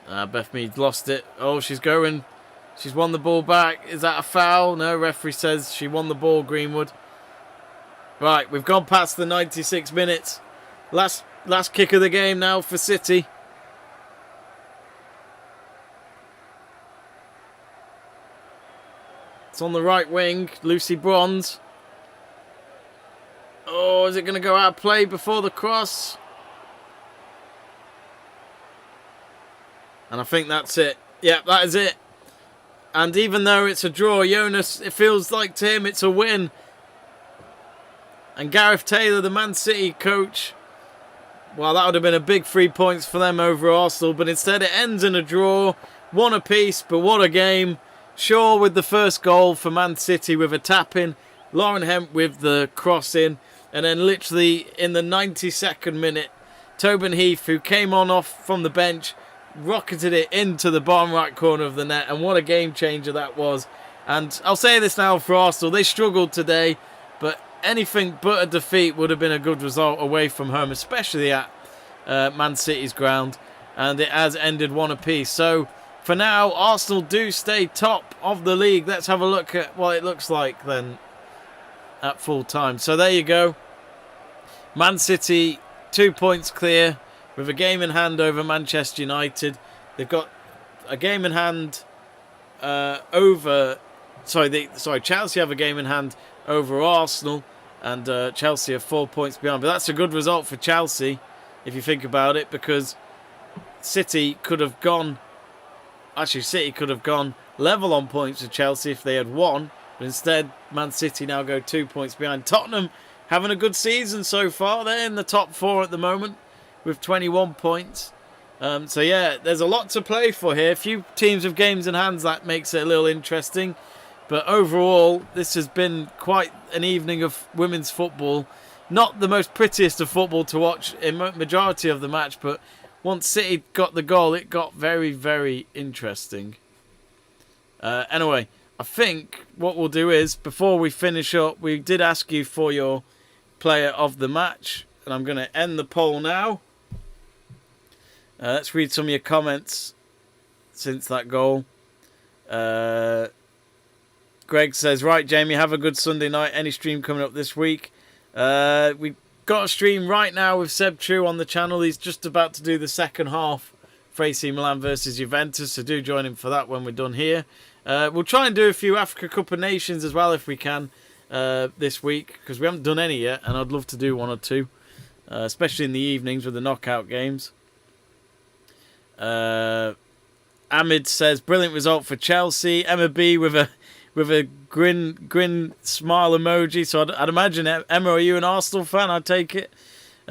Beth Mead's lost it. Oh, she's going. She's won the ball back. Is that a foul? No, referee says she won the ball, Greenwood. Right, we've gone past the 96 minutes. Last kick of the game now for City. It's on the right wing. Lucy Bronze. Oh, is it going to go out of play before the cross? And I think that's it. Yeah, that is it. And even though it's a draw, Jonas, it feels like to him it's a win. And Gareth Taylor, the Man City coach, well, that would have been a big 3 points for them over Arsenal. But instead it ends in a draw. One apiece, but what a game. Shaw with the first goal for Man City with a tap-in. Lauren Hemp with the cross-in. And then literally in the 92nd minute, Tobin Heath, who came on off from the bench, rocketed it into the bottom right corner of the net. And what a game changer that was. And I'll say this now for Arsenal. They struggled today, but anything but a defeat would have been a good result away from home, especially at Man City's ground. And it has ended one apiece. So for now, Arsenal do stay top of the league. Let's have a look at what it looks like then at full time. So there you go. Man City 2 points clear with a game in hand over Manchester United. They've got a game in hand over... Chelsea have a game in hand over Arsenal. And Chelsea are 4 points behind. But that's a good result for Chelsea, if you think about it, because City could have gone... Actually, City could have gone level on points with Chelsea if they had won. But instead, Man City now go 2 points behind. Tottenham having a good season so far. They're in the top four at the moment with 21 points. So yeah, there's a lot to play for here. A few teams with games in hands, that makes it a little interesting. But overall, this has been quite an evening of women's football. Not the most prettiest of football to watch in majority of the match, but once City got the goal, it got very, very interesting. Anyway, I think what we'll do is, before we finish up, we did ask you for your player of the match, and I'm going to end the poll now. Let's read some of your comments since that goal. Greg says, right, Jamie, have a good Sunday night. Any stream coming up this week? We've got a stream right now with Seb True on the channel. He's just about to do the second half for AC Milan versus Juventus, so do join him for that when we're done here. We'll try and do a few Africa Cup of Nations as well if we can this week, because we haven't done any yet, and I'd love to do one or two, especially in the evenings with the knockout games. Ahmed says, brilliant result for Chelsea. Emma B with a grin smile emoji. So I'd imagine, Emma, are you an Arsenal fan? I take it.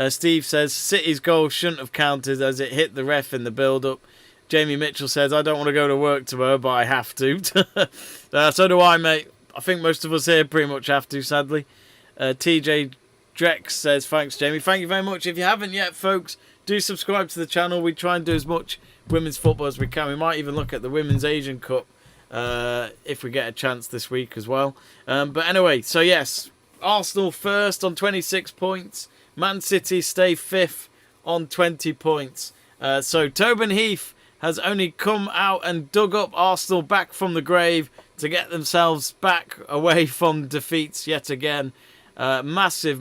Steve says, City's goal shouldn't have counted as it hit the ref in the build-up. Jamie Mitchell says, I don't want to go to work tomorrow, but I have to. So do I, mate. I think most of us here pretty much have to, sadly. TJ Drex says, thanks, Jamie. Thank you very much. If you haven't yet, folks, do subscribe to the channel. We try and do as much women's football as we can. We might even look at the Women's Asian Cup if we get a chance this week as well. But anyway, so yes, Arsenal first on 26 points. Man City stay fifth on 20 points. So Tobin Heath has only come out and dug up Arsenal back from the grave to get themselves back away from defeats yet again. Massive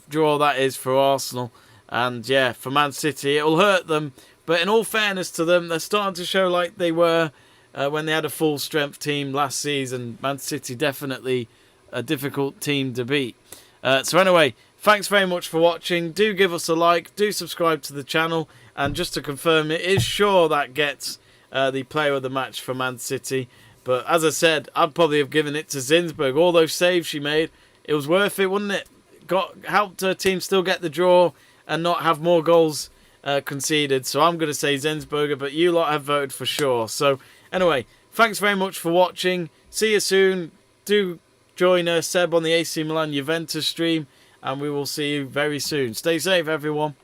draw that is for Arsenal. And yeah, for Man City, it'll hurt them. But in all fairness to them, they're starting to show like they were when they had a full strength team last season. Man City definitely a difficult team to beat. So anyway, thanks very much for watching. Do give us a like, do subscribe to the channel, and just to confirm, it is sure that gets the player of the match for Man City. But as I said, I'd probably have given it to Zinsberg. All those saves she made, it was worth it, wouldn't it? Helped her team still get the draw and not have more goals conceded. So I'm going to say Zinsberger, but you lot have voted for sure. So anyway, thanks very much for watching. See you soon. Do join Seb on the AC Milan Juventus stream, and we will see you very soon. Stay safe, everyone.